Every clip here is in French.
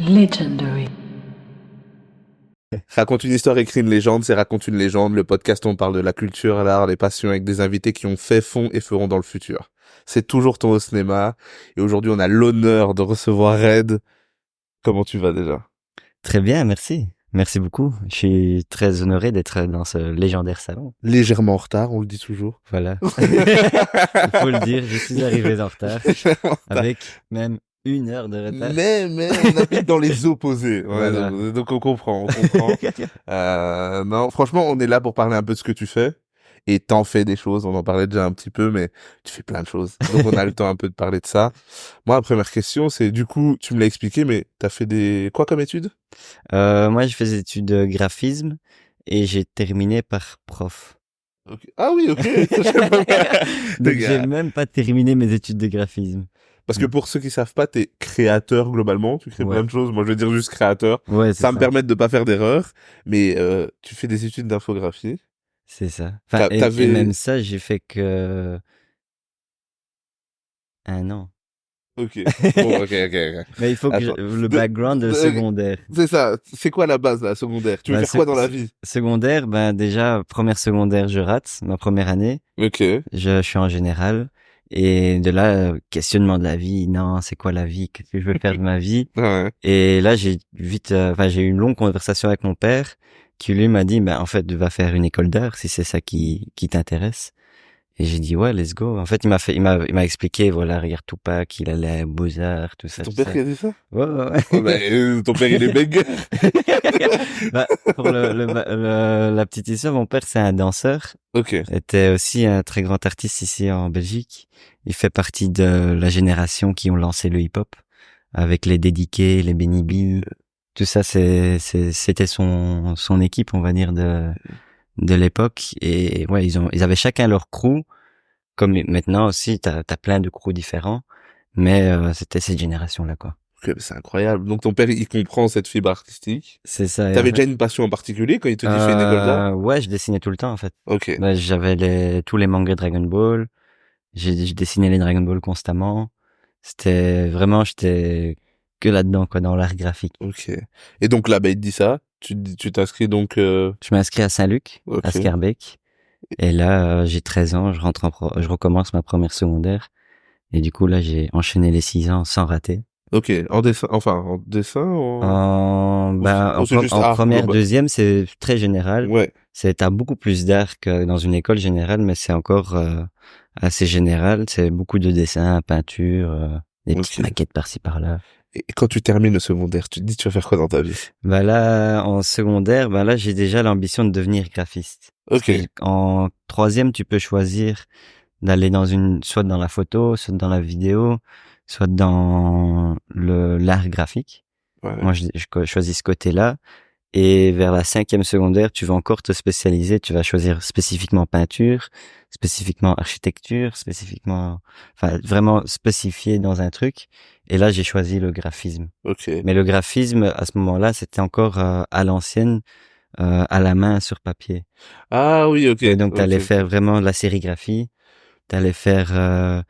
Legendary. Raconte une histoire, écrit une légende, c'est Raconte une légende. Le podcast où on parle de la culture, l'art, les passions avec des invités qui ont fait, font et feront dans le futur. C'est toujours ton au cinéma. Et aujourd'hui, on a l'honneur de recevoir Red. Comment tu vas déjà? Très bien, merci. Merci beaucoup. Je suis très honoré d'être dans ce légendaire salon. Légèrement en retard, on le dit toujours. Voilà. Il faut le dire, je suis arrivé en retard. Légèrement en retard. Avec même 1 heure de retard. Mais on habite dans les opposés. Ouais, Voilà. donc on comprend. Non, franchement, on est là pour parler un peu de ce que tu fais. Et t'en fais des choses, on en parlait déjà un petit peu, mais tu fais plein de choses. Donc on a le temps un peu de parler de ça. Moi, la première question, c'est du coup, tu me l'as expliqué, mais t'as fait quoi comme études? Moi, j'ai fait des études de graphisme et j'ai terminé par prof. Ok. Ah oui, ok. Donc, j'ai même pas terminé mes études de graphisme. Parce que pour ceux qui savent pas, t'es créateur globalement, tu crées Ouais. plein de choses. Moi, je veux dire juste créateur. Ouais, c'est Ça me permet de pas faire d'erreurs, mais tu fais des études d'infographie. C'est ça. Enfin, et même ça, j'ai fait que 1 an. Ok. Bon, ok. Mais il faut que Attends. le background de secondaire. C'est ça. C'est quoi la base, la secondaire? Tu veux faire quoi dans la vie? Secondaire, déjà, première secondaire, je rate ma première année. Ok. Je suis en général. Et de là, questionnement de la vie. Non, c'est quoi la vie? Qu'est-ce que je veux faire de ma vie? Ouais. Et là, j'ai eu une longue conversation avec mon père qui lui m'a dit, en fait, va faire une école d'art si c'est ça qui t'intéresse. Et j'ai dit, ouais, let's go. En fait, il m'a expliqué, voilà, regarde Tupac, il allait à Beaux-Arts, tout ça. Ton père qui a dit ça? Ouais. Oh, ton père, il est bègue. Pour la petite histoire, mon père, c'est un danseur. Ok. Était aussi un très grand artiste ici en Belgique. Il fait partie de la génération qui ont lancé le hip-hop avec les Dédiqués, les Benny Bill. Tout ça, c'était son équipe, on va dire, de l'époque. Et ouais, ils avaient chacun leur crew. Comme maintenant aussi, t'as plein de crews différents. Mais c'était cette génération-là, quoi. Ok, c'est incroyable. Donc ton père, il comprend cette fibre artistique. C'est ça. T'avais déjà une passion en particulier quand il te dit fais une école d'art? Ouais, je dessinais tout le temps, en fait. Ok. J'avais tous les mangas Dragon Ball. Je dessinais les Dragon Ball constamment. J'étais que là-dedans, quoi, dans l'art graphique. Ok. Et donc là, il te dit ça. Tu t'inscris donc, Je m'inscris à Saint-Luc, ok. à Scarbeck. Et là, j'ai 13 ans, je recommence ma première secondaire. Et du coup, là, j'ai enchaîné les 6 ans sans rater. Ok. En dessin, En c'est juste art première, global. deuxième, c'est très général. Ouais. T'as beaucoup plus d'art que dans une école générale, mais c'est encore assez général. C'est beaucoup de dessins, peinture, des petites maquettes par-ci par-là. Et quand tu termines le secondaire, tu te dis tu vas faire quoi dans ta vie? Là, en secondaire, là, j'ai déjà l'ambition de devenir graphiste. Ok. En troisième, tu peux choisir d'aller soit dans la photo, soit dans la vidéo, soit dans l'art graphique. Ouais. Moi, je choisis ce côté-là. Et vers la 5e secondaire, tu vas encore te spécialiser. Tu vas choisir spécifiquement peinture, spécifiquement architecture, vraiment spécifié dans un truc. Et là, j'ai choisi le graphisme. Ok. Mais le graphisme, à ce moment-là, c'était encore à l'ancienne, à la main sur papier. Ah oui, ok. Et donc, t'allais faire vraiment de la sérigraphie. T'allais faire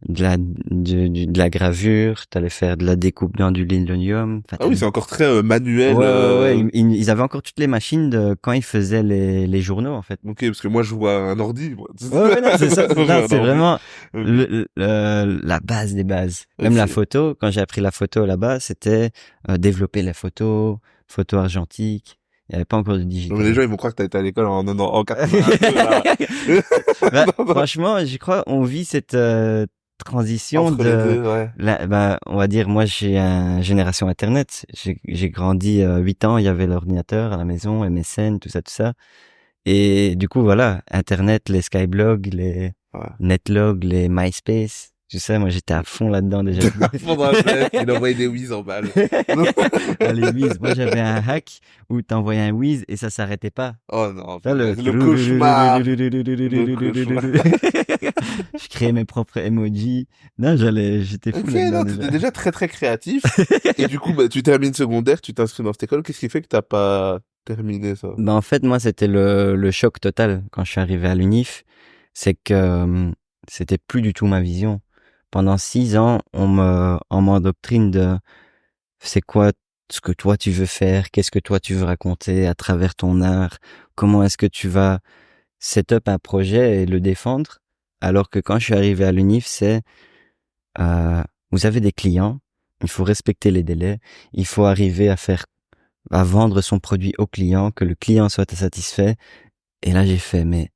de la gravure, t'allais faire de la découpe dans du linoleum. Ah oui, c'est encore très manuel. Ouais. Ils avaient encore toutes les machines de quand ils faisaient les journaux, en fait. Ok, parce que moi je vois un ordi. Moi. Ouais, non, c'est ça. C'est vraiment la base des bases. Même la photo, quand j'ai appris la photo là-bas, c'était développer la photo argentique. Il n'y avait pas encore de digital. Mais les gens, ils vont croire que t'as été à l'école en 82, franchement, je crois, on vit cette transition entre les deux, ouais. on va dire, moi, j'ai une génération Internet. J'ai grandi 8 ans, il y avait l'ordinateur à la maison, MSN, tout ça. Et du coup, voilà, Internet, les Skyblog, les Netlog, les MySpace. Tu sais, moi, j'étais à fond là-dedans déjà. Pendant la fête, il envoyait des whiz en balle. Les whiz. Moi, j'avais un hack où t'envoyais un whiz et ça s'arrêtait pas. Oh non. Ça, le cauchemar. Je créais mes propres emojis. Non, j'étais fou là-dedans. Ok, t'étais déjà très très créatif. Et du coup, tu termines secondaire, tu t'inscris dans cette école. Qu'est-ce qui fait que t'as pas terminé ça? En fait, moi, c'était le choc total quand je suis arrivé à l'UNIF. C'est que c'était plus du tout ma vision. Pendant 6 ans, on m'endoctrine de c'est quoi ce que toi tu veux faire, qu'est-ce que toi tu veux raconter à travers ton art, comment est-ce que tu vas set up un projet et le défendre. Alors que quand je suis arrivé à l'UNIF, c'est vous avez des clients, il faut respecter les délais, il faut arriver à vendre son produit au client, que le client soit satisfait. Et là j'ai fait mais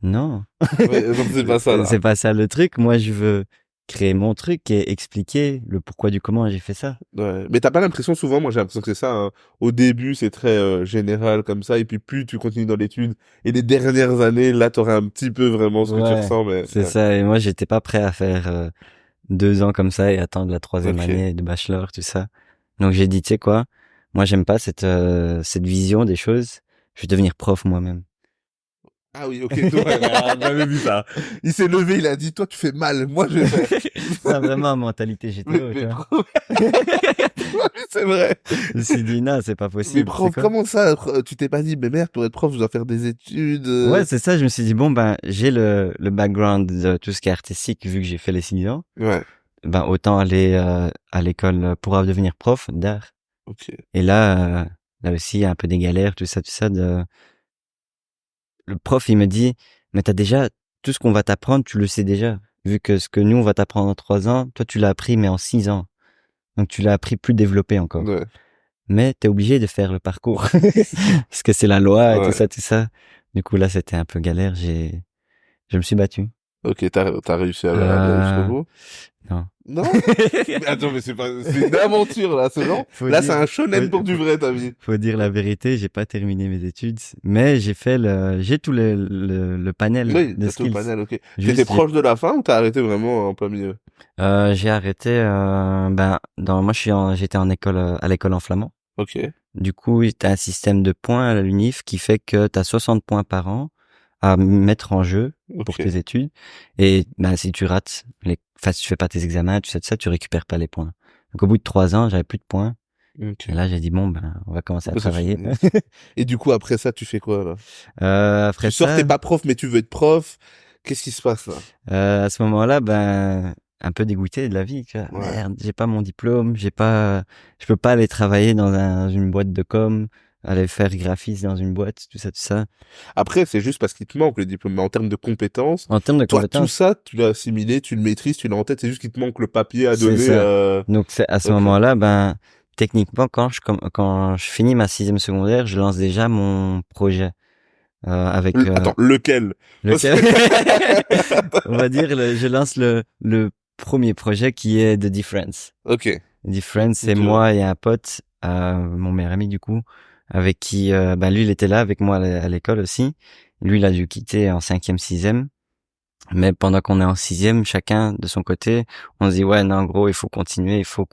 non, Ouais, non, c'est pas ça, là. c'est pas ça le truc. Moi je veux créer mon truc et expliquer le pourquoi du comment j'ai fait ça. Ouais. Mais t'as pas l'impression souvent, moi j'ai l'impression que c'est ça, hein. Au début, c'est très général comme ça, et puis plus tu continues dans l'étude, et les dernières années, là, t'aurais un petit peu vraiment ce que tu Ouais, ressens, mais c'est ça. Et moi j'étais pas prêt à faire 2 ans comme ça et attendre la troisième ok. année de bachelor, tout ça. Donc j'ai dit, tu sais quoi, moi j'aime pas cette vision des choses. Je vais devenir prof moi-même. Ah oui, ok, toi, j'avais vu ça. Il s'est levé, il a dit, toi, tu fais mal, moi, je vais faire. Non, vraiment, mentalité Mais, GTO, tu mais vois. prof, oui, c'est vrai. Je me suis dit, non, c'est pas Mais possible, c'est prof, quoi? comment ça, tu t'es pas dit, mais merde, pour être prof, je dois faire des études. Ouais, c'est ça, je me suis dit, bon, ben, j'ai le background de tout ce qui est artistique, vu que j'ai fait les 6 ans. Ouais, Ben, autant aller à l'école pour devenir prof d'art. ok. Et là aussi, il y a un peu des galères, tout ça, le prof, il me dit, mais t'as déjà, tout ce qu'on va t'apprendre, tu le sais déjà. Vu que ce que nous, on va t'apprendre en 3 ans, toi, tu l'as appris, mais en 6 ans. Donc, tu l'as appris plus développé encore. Ouais, Mais t'es obligé de faire le parcours. Parce que c'est la loi et tout ouais. ça, tout ça. Du coup, là, c'était un peu galère. Je me suis battu. Ok, t'as réussi à aller jusqu'au Euh, bout? non. Non? Mais attends, mais c'est une aventure, là, ce genre. Faut Là, c'est dire, un faut, shonen pour du vrai, ta vie. faut dire la vérité, j'ai pas terminé mes études, mais j'ai tout le panel Oui, de t'as tout le skills. panel, ok. T'étais Juste, proche de la fin ou t'as arrêté vraiment en plein milieu? j'ai arrêté, moi j'étais en école, à l'école en flamand. Ok, Du coup, t'as un système de points à l'UNIF qui fait que t'as 60 points par an à mettre en jeu pour ok, tes études. Et, ben, si tu rates enfin, si tu fais pas tes examens, tout ça, tu récupères pas les points. Donc, au bout de 3 ans, j'avais plus de points. Et ok. là, j'ai dit, bon, ben, on va commencer à Ça travailler. finit. Et du coup, après ça, tu fais quoi, là? Après Tu sors, ça, t'es pas prof, mais tu veux être prof. Qu'est-ce qui se passe, là? à ce moment-là, ben, un peu dégoûté de la vie, tu vois. Ouais. Merde, j'ai pas mon diplôme, je peux pas aller travailler une boîte de com, aller faire graphiste dans une boîte, tout ça, tout ça. Après, c'est juste parce qu'il te manque le diplôme. Mais en termes de compétences, En termes de toi, tout compétences, ça, tu l'as assimilé, tu le maîtrises, tu l'as en tête. C'est juste qu'il te manque le papier à c'est donner. ça. Donc, c'est à ce Ok. moment-là, ben, techniquement, quand je finis ma 6e secondaire, je lance déjà mon projet, avec, Attends, lequel? Parce lequel, que... on va dire, je lance le premier projet qui est The Difference. Ok. Difference, c'est Ok, ouais. moi et un pote, mon meilleur ami du coup, avec qui, lui, il était là avec moi à l'école aussi. Lui, il a dû quitter en 5e, 6e. Mais pendant qu'on est en 6e, chacun de son côté, on se dit, ouais, non, en gros, il faut continuer, il faut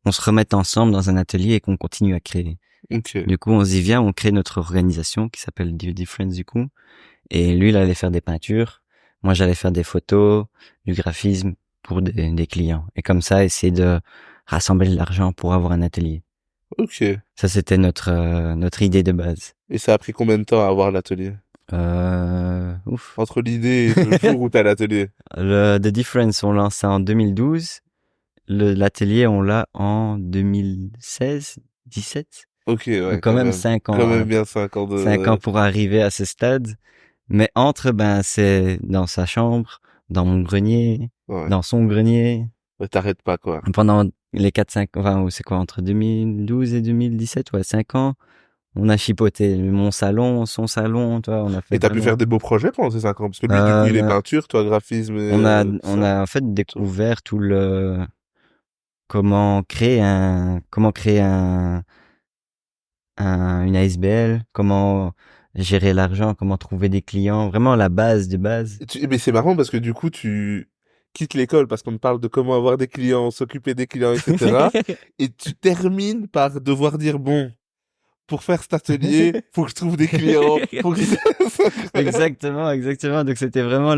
on se remette ensemble dans un atelier et qu'on continue à créer. Ok. Du coup, on se dit, viens, on crée notre organisation qui s'appelle The Difference du coup. Et lui, il allait faire des peintures. Moi, j'allais faire des photos, du graphisme pour des clients. Et comme ça, essayer de rassembler de l'argent pour avoir un atelier. Ok. Ça, c'était notre idée de base. Et ça a pris combien de temps à avoir l'atelier? Ouf. Entre l'idée et le jour où t'as l'atelier. The Difference, on lance ça en 2012. L'atelier, on l'a en 2016, 17. Ok, Donc ouais, quand quand même même. 5 Quand ans, même bien 5 ans 5 ans de... pour arriver à ce stade. Mais ben, c'est dans sa chambre, dans mon grenier, Ouais. dans son grenier. Ouais, t'arrêtes pas, quoi. Pendant les 4-5, enfin, c'est quoi, entre 2012 et 2017, ouais, 5 ans, on a chipoté. Mon salon, son salon, tu vois, on a fait Et t'as pu faire vraiment, des beaux projets pendant ces 5 ans? Parce que lui, du coup, il est euh, peinture, toi, graphisme et tout on ça. a en fait Tout. découvert comment créer une ASBL, comment gérer l'argent, comment trouver des clients, vraiment la base de base. Mais c'est marrant parce que du coup, tu quittes l'école parce qu'on te parle de comment avoir des clients, s'occuper des clients, etc. Et tu termines par devoir dire, bon, pour faire cet atelier, faut que je trouve des clients, faut que je... Exactement, exactement. Donc c'était vraiment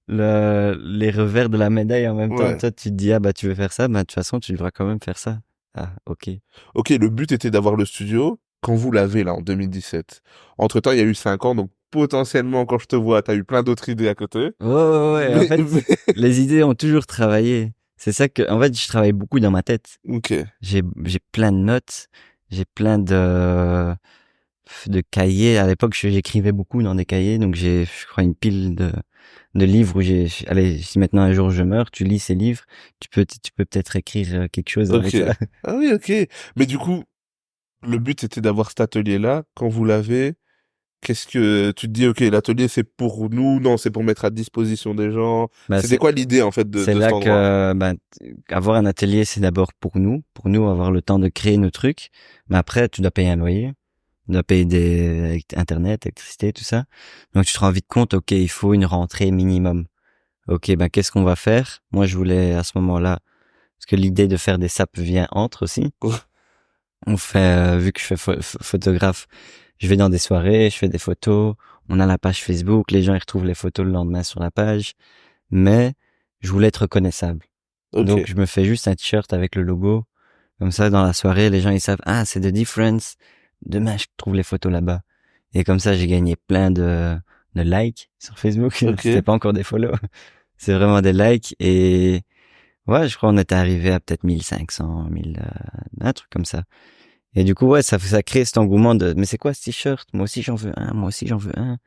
les revers de la médaille en même temps. Ouais. Toi, tu te dis, ah bah tu veux faire ça, bah de toute façon, tu devras quand même faire ça. Ah, ok. Ok, le but était d'avoir le studio quand vous l'avez, là, en 2017. Entre-temps, il y a eu 5 ans, donc potentiellement, quand je te vois, t'as eu plein d'autres idées à côté. Ouais, ouais, ouais. En Mais, fait, les idées ont toujours travaillé. c'est ça que, en fait, je travaille beaucoup dans ma tête. Ok. J'ai plein de notes, j'ai plein de cahiers. À l'époque, j'écrivais beaucoup dans des cahiers, donc j'ai, je crois, une pile de livres où allez, si maintenant un jour je meurs, tu lis ces livres, tu peux peut-être écrire quelque chose avec Ok. ça. Ah oui, ok. Mais du coup, le but c'était d'avoir cet atelier-là. Quand vous l'avez, qu'est-ce que tu te dis, ok, l'atelier c'est pour nous, non, c'est pour mettre à disposition des gens. Bah, C'était quoi l'idée en fait c'est de cet là endroit? que, bah, avoir un atelier, c'est d'abord pour nous, avoir le temps de créer nos trucs. Mais après, tu dois payer un loyer. Tu dois payer avec Internet, électricité, tout ça. Donc, tu te rends vite compte, ok, il faut une rentrée minimum. Ok, ben qu'est-ce qu'on va faire? Moi, je voulais à ce moment-là, parce que l'idée de faire des sapes vient entre aussi. On fait, vu que je fais photographe, je vais dans des soirées, je fais des photos. On a la page Facebook, les gens ils retrouvent les photos le lendemain sur la page. Mais je voulais être reconnaissable. Donc, Ok. je me fais juste un t-shirt avec le logo. Comme ça, dans la soirée, les gens ils savent, ah, c'est The Difference. Demain, je trouve les photos là-bas. Et comme ça, j'ai gagné plein de likes sur Facebook. C'était Ok. pas encore des follow. C'est vraiment des likes et ouais, je crois on était arrivé à peut-être 1500, 1000, un truc comme ça. Et du coup, ouais, ça crée cet engouement de, mais c'est quoi ce t-shirt? Moi aussi j'en veux un, moi aussi j'en veux un.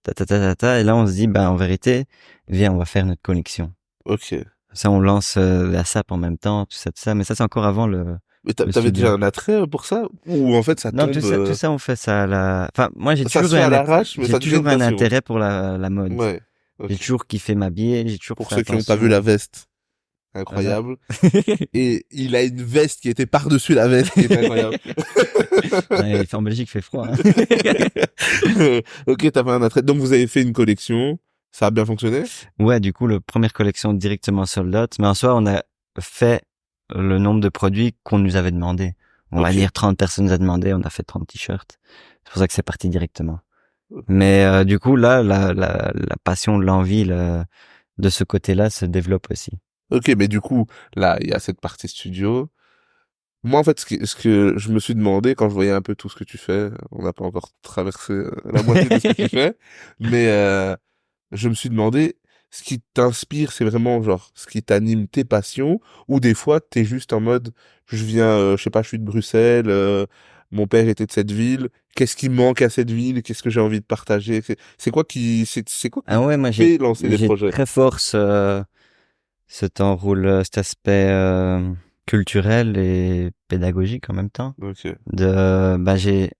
Ta ta ta ta ta. Et là, on se dit, ben en vérité, viens, on va faire notre collection. Ok. Ça, on lance la SAP en même temps, tout ça, tout ça. Mais ça, c'est encore avant Mais le t'avais déjà studio. un attrait pour ça? Ou en fait ça Non, tombe, tout ça, on fait ça à la. Enfin, moi, ça se fait à l'arrache, mais j'ai ça devient une toujours un passion. intérêt pour la mode. Ouais. J'ai Ok. toujours kiffé m'habiller, j'ai toujours Pour fait ceux qui n'ont pas vu la attention. veste, Voilà. incroyable. Et il a une veste qui était par-dessus la veste qui est incroyable. Ouais, en Belgique, il fait froid. Hein. Ok, t'avais un attrait. Donc vous avez fait une collection. Ça a bien fonctionné? Ouais, du coup, la première collection directement sold out. Mais en soi, on a fait le nombre de produits qu'on nous avait demandé. On va Ok. dire 30 personnes nous a demandé, on a fait 30 t-shirts. C'est pour ça que c'est parti directement. Mais du coup, là, la passion, l'envie de ce côté-là se développe aussi. Ok, mais du coup, là, il y a cette partie studio. Moi, en fait, ce que je me suis demandé quand je voyais un peu tout ce que tu fais, on n'a pas encore traversé la moitié de ce que tu fais, mais je me suis demandé, ce qui t'inspire, c'est vraiment genre ce qui t'anime, tes passions, ou des fois t'es juste en mode, je viens, je sais pas, je suis de Bruxelles, mon père était de cette ville, qu'est-ce qui manque à cette ville, qu'est-ce que j'ai envie de partager, c'est quoi qui Ah ouais, te fait lancer des j'ai projets? très fort cet enroule, cet aspect culturel et pédagogique en même temps. Ok, Bah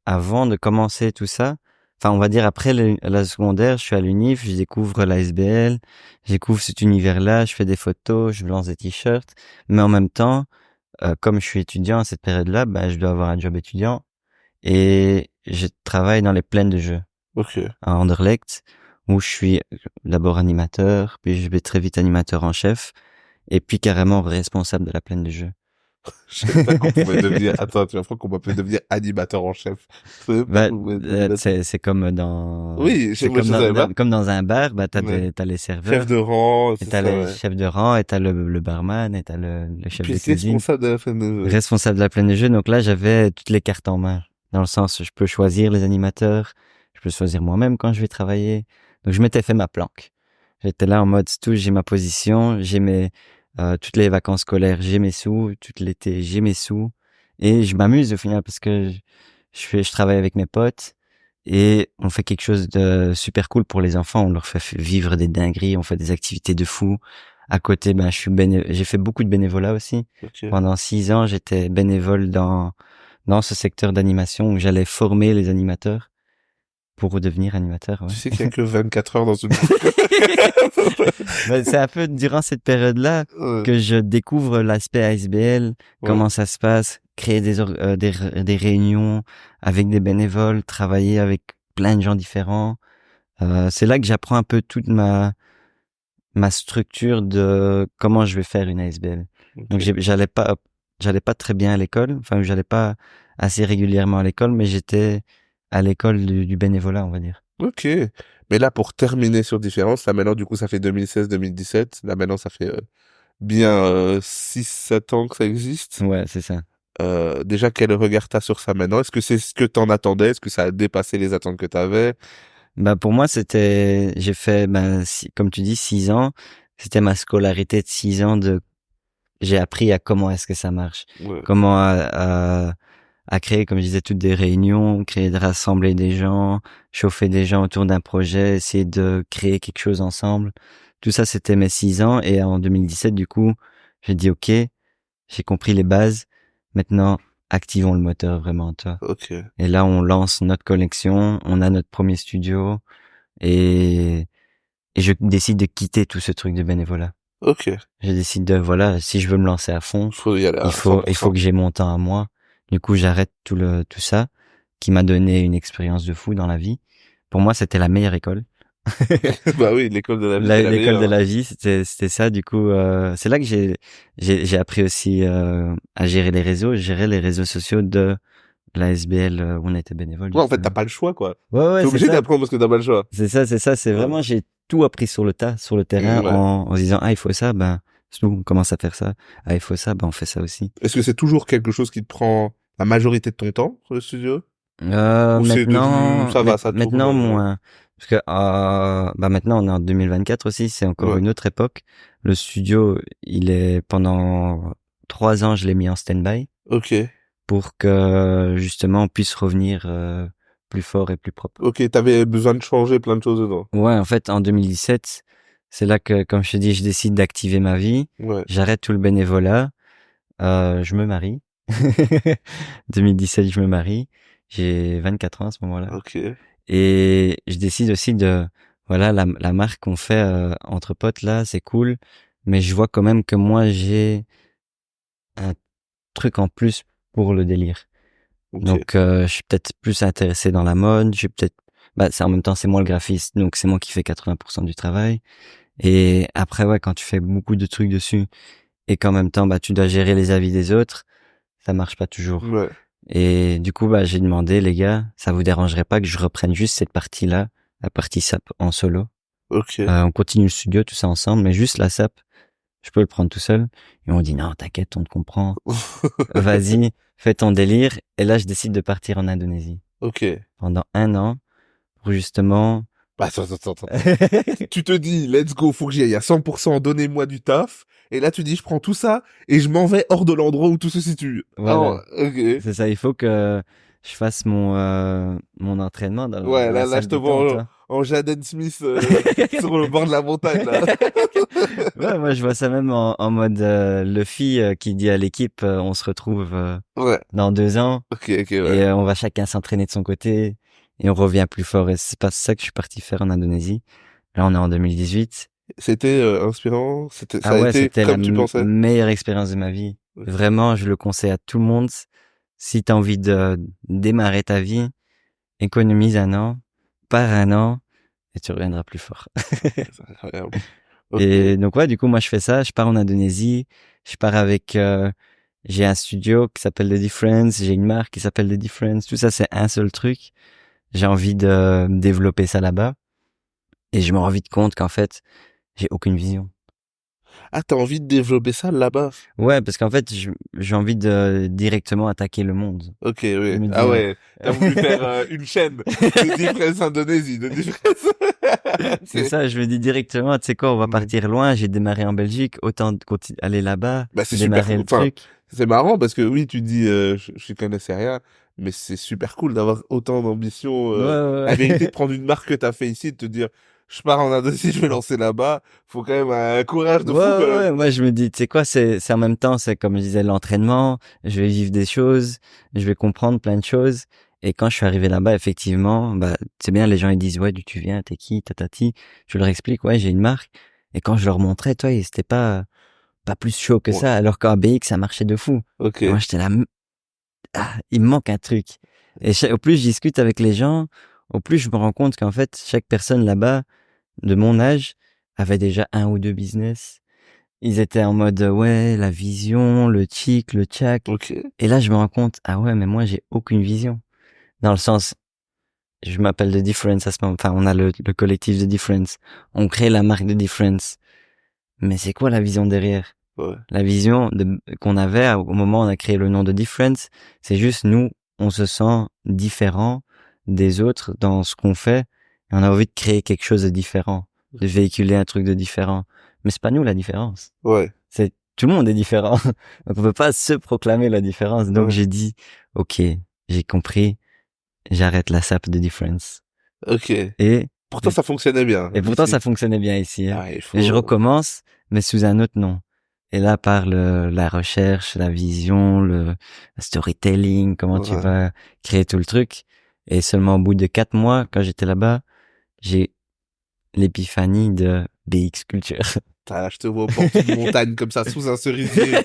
avant de commencer tout ça, enfin on va dire après la secondaire, je suis à l'UNIF, je découvre la SBL, je découvre cet univers-là, je fais des photos, je lance des t-shirts, mais en même temps, comme je suis étudiant à cette période-là, bah je dois avoir un job étudiant et je travaille dans les plaines de jeux ok. à Anderlecht où je suis d'abord animateur, puis je vais très vite animateur en chef et puis carrément responsable de la plaine de jeux. Je savais pas qu'on pouvait devenir, attends, tu vois, qu'on pouvait devenir animateur en chef. Je savais pas Bah, qu'on pouvait devenir ça. c'est comme dans Oui, c'est moi, je savais pas. comme dans un bar, bah Ouais. t'as les Chef serveurs de rang, et c'est t'as ça, les ouais. chefs de rang et t'as le barman et t'as le chef Puis de cuisine, responsable de la fin de jeu. responsable de la plaine de jeux. Donc là, j'avais toutes les cartes en main. Dans le sens, je peux choisir les animateurs, je peux choisir moi-même quand je vais travailler. Donc je m'étais fait ma planque. J'étais là en mode tout, j'ai ma position, j'ai mes toutes les vacances scolaires, j'ai mes sous, tout l'été, j'ai mes sous et je m'amuse au final parce que je travaille avec mes potes et on fait quelque chose de super cool pour les enfants. On leur fait vivre des dingueries, on fait des activités de fou. À côté, ben, j'ai fait beaucoup de bénévolat aussi. Ok. Pendant 6 ans, j'étais bénévole dans ce secteur d'animation où j'allais former les animateurs pour devenir animateur, Tu ouais. sais qu'il y a que 24 heures dans une journée. Ben, c'est un peu durant cette période-là Ouais. que je découvre l'aspect ASBL, Ouais. comment ça se passe, créer des réunions avec des bénévoles, travailler avec plein de gens différents. C'est là que j'apprends un peu toute ma structure de comment je vais faire une ASBL. Donc Ok. j'allais pas très bien à l'école, enfin j'allais pas assez régulièrement à l'école, mais j'étais à l'école du bénévolat, on va dire. Ok. Mais là, pour terminer sur Différence, là maintenant, du coup, ça fait 2016-2017. Là maintenant, ça fait bien 6-7 ans que ça existe. Ouais, c'est ça. Déjà, quel regard t'as sur ça maintenant? Est-ce que c'est ce que t'en attendais? Est-ce que ça a dépassé les attentes que t'avais? Bah pour moi j'ai fait comme tu dis 6 ans, c'était ma scolarité de 6 ans de j'ai appris à comment est-ce que ça marche, Ouais. comment à créer, comme je disais, toutes des réunions, créer, de rassembler des gens, chauffer des gens autour d'un projet, essayer de créer quelque chose ensemble. Tout ça, c'était mes 6 ans. Et en 2017, du coup, j'ai dit, OK, j'ai compris les bases. Maintenant, activons le moteur vraiment, toi. Ok. Et là, on lance notre collection, on a notre premier studio et, et je décide de quitter tout ce truc de bénévolat. Ok. Je décide de, voilà, si je veux me lancer à fond, Faut y aller à il faut 100%. que j'ai mon temps à moi. Du coup, j'arrête tout ça, qui m'a donné une expérience de fou dans la vie. Pour moi, c'était la meilleure école. Bah oui, l'école de la vie, c'est la L'école de meilleure. la vie, c'était ça. Du coup, c'est là que j'ai appris aussi à gérer les réseaux, gérer les réseaux sociaux de la SBL où on était bénévole, Ouais, en fait, t'as justement. pas le choix, quoi. Ouais, T'es c'est obligé ça. d'apprendre parce que t'as pas le choix. C'est ça, c'est ça. C'est Ouais. vraiment, j'ai tout appris sur le tas, sur le terrain, Ouais. en se disant, ah, il faut ça, ben, nous, on commence à faire ça. Ah, il faut ça, ben, on fait ça aussi. Est-ce que c'est toujours quelque chose qui te prend la majorité de ton temps sur le studio? Ou c'est devenu, ça va, ça tourne, Maintenant, moins. Parce que, bah, maintenant, on est en 2024 aussi, c'est encore ouais. une autre époque. Le studio, il est, pendant 3 ans, je l'ai mis en stand-by Ok. pour que, justement, on puisse revenir, plus fort et plus propre. Ok, t'avais besoin de changer plein de choses dedans. Ouais, en fait, en 2017, c'est là que, comme je te dis, je décide d'activer ma vie. Ouais. J'arrête tout le bénévolat. Je me marie. 2017, je me marie. J'ai 24 ans à ce moment-là. Ok. Et je décide aussi de, voilà, la marque qu'on fait entre potes là, c'est cool. Mais je vois quand même que moi, j'ai un truc en plus pour le délire. Ok. Donc, je suis peut-être plus intéressé dans la mode. Je suis peut-être, bah, c'est en même temps, c'est moi le graphiste. Donc, c'est moi qui fais 80% du travail. Et après, ouais, quand tu fais beaucoup de trucs dessus et qu'en même temps, bah, tu dois gérer les avis des autres, ça marche pas toujours. Ouais. Et du coup, bah, j'ai demandé, les gars, ça vous dérangerait pas que je reprenne juste cette partie-là, la partie SAP en solo? Ok. On continue le studio, tout ça ensemble, mais juste la SAP, je peux le prendre tout seul. Et on dit, non, t'inquiète, on te comprend. Vas-y, fais ton délire. Et là, je décide de partir en Indonésie Ok. pendant 1 an pour justement... Bah, attends. Tu te dis, let's go, faut que j'y aille à 100%, donnez-moi du taf. Et là, tu dis, je prends tout ça et je m'en vais hors de l'endroit où tout se situe. Oh, Voilà, ok. c'est ça. Il faut que je fasse mon entraînement dans Ouais, la là, je salle te du temps, vois toi. en Jaden Smith sur le bord de la montagne, là. Ouais, moi je vois ça même en mode Luffy qui dit à l'équipe on se retrouve Ouais. dans 2 ans Ok, et ouais. on va chacun s'entraîner de son côté et on revient plus fort. Et c'est pas ça que je suis parti faire en Indonésie. Là on est en 2018. C'était inspirant. Ah Ça a ouais, été c'était la comme tu pensais. meilleure expérience de ma vie. Ok. Vraiment, je le conseille à tout le monde. Si t'as envie de démarrer ta vie, économise 1 an, pars 1 an et tu reviendras plus fort. C'est incroyable. Ok. Et donc ouais, du coup moi je fais ça, je pars en Indonésie, je pars avec j'ai un studio qui s'appelle The Difference, j'ai une marque qui s'appelle The Difference, tout ça c'est un seul truc. J'ai envie de développer ça là-bas et je me rends vite compte qu'en fait, j'ai aucune vision. Ah, t'as envie de développer ça là-bas? Ouais, parce qu'en fait, j'ai envie de directement attaquer le monde. Ok, Je oui. me Ah dis ouais. T'as voulu faire une chaîne de Difference Indonésie, de Difference. c'est Ok. ça, je me dis directement, tu sais quoi, on va Mm. partir loin, j'ai démarré en Belgique, autant aller là-bas, Bah, c'est super démarrer cool. le Enfin, truc. c'est marrant parce que oui, tu dis, je connaissais rien, mais c'est super cool d'avoir autant d'ambition. Ouais, La ouais, vérité, de ouais. prendre une marque que t'as fait ici, de te dire, je pars en Indonésie, je vais lancer là-bas. Faut quand même un courage de Ouais, fou, quand ouais, même. ouais. Moi, je me dis, tu sais quoi, c'est en même temps, c'est comme je disais, l'entraînement. Je vais vivre des choses, je vais comprendre plein de choses. Et quand je suis arrivé là-bas, effectivement, bah, c'est bien, les gens, ils disent, ouais, d'où tu viens, t'es qui, tatati. Je leur explique, ouais, j'ai une marque. Et quand je leur montrais, toi, c'était pas plus chaud que Ouais. ça, alors qu'en BX, ça marchait de fou. Ok. Et moi, j'étais là, ah, il me manque un truc. Et au plus je discute avec les gens, au plus je me rends compte qu'en fait, chaque personne là-bas, de mon âge, avait déjà un ou deux business. Ils étaient en mode, ouais, la vision, le tic, le tchac. Ok. Et là, je me rends compte, ah ouais, mais moi, j'ai aucune vision. Dans le sens, je m'appelle The Difference à ce moment, enfin, on a le collectif The Difference. On crée la marque The Difference. Mais c'est quoi la vision derrière? Ouais. La vision qu'on avait au moment où on a créé le nom de Difference, c'est juste nous, on se sent différent des autres dans ce qu'on fait et on a envie de créer quelque chose de différent, de véhiculer un truc de différent. Mais c'est pas nous la différence. Ouais. C'est tout le monde est différent. Donc on peut pas se proclamer la différence. Donc Ouais. j'ai dit, ok, j'ai compris, j'arrête la SAP de difference. Ok. Et Pourtant, ça fonctionnait bien, et pourtant ici. ça fonctionnait bien ici. Hein. Ah, il Et je faut... recommence, mais sous un autre nom. Et là, par la recherche, la vision, le storytelling, comment tu Ouais. vas créer tout le truc. Et seulement au bout de 4 mois, quand j'étais là-bas, j'ai l'épiphanie de BX Culture. Je te vois au bord d'une montagne comme ça, sous un cerisier.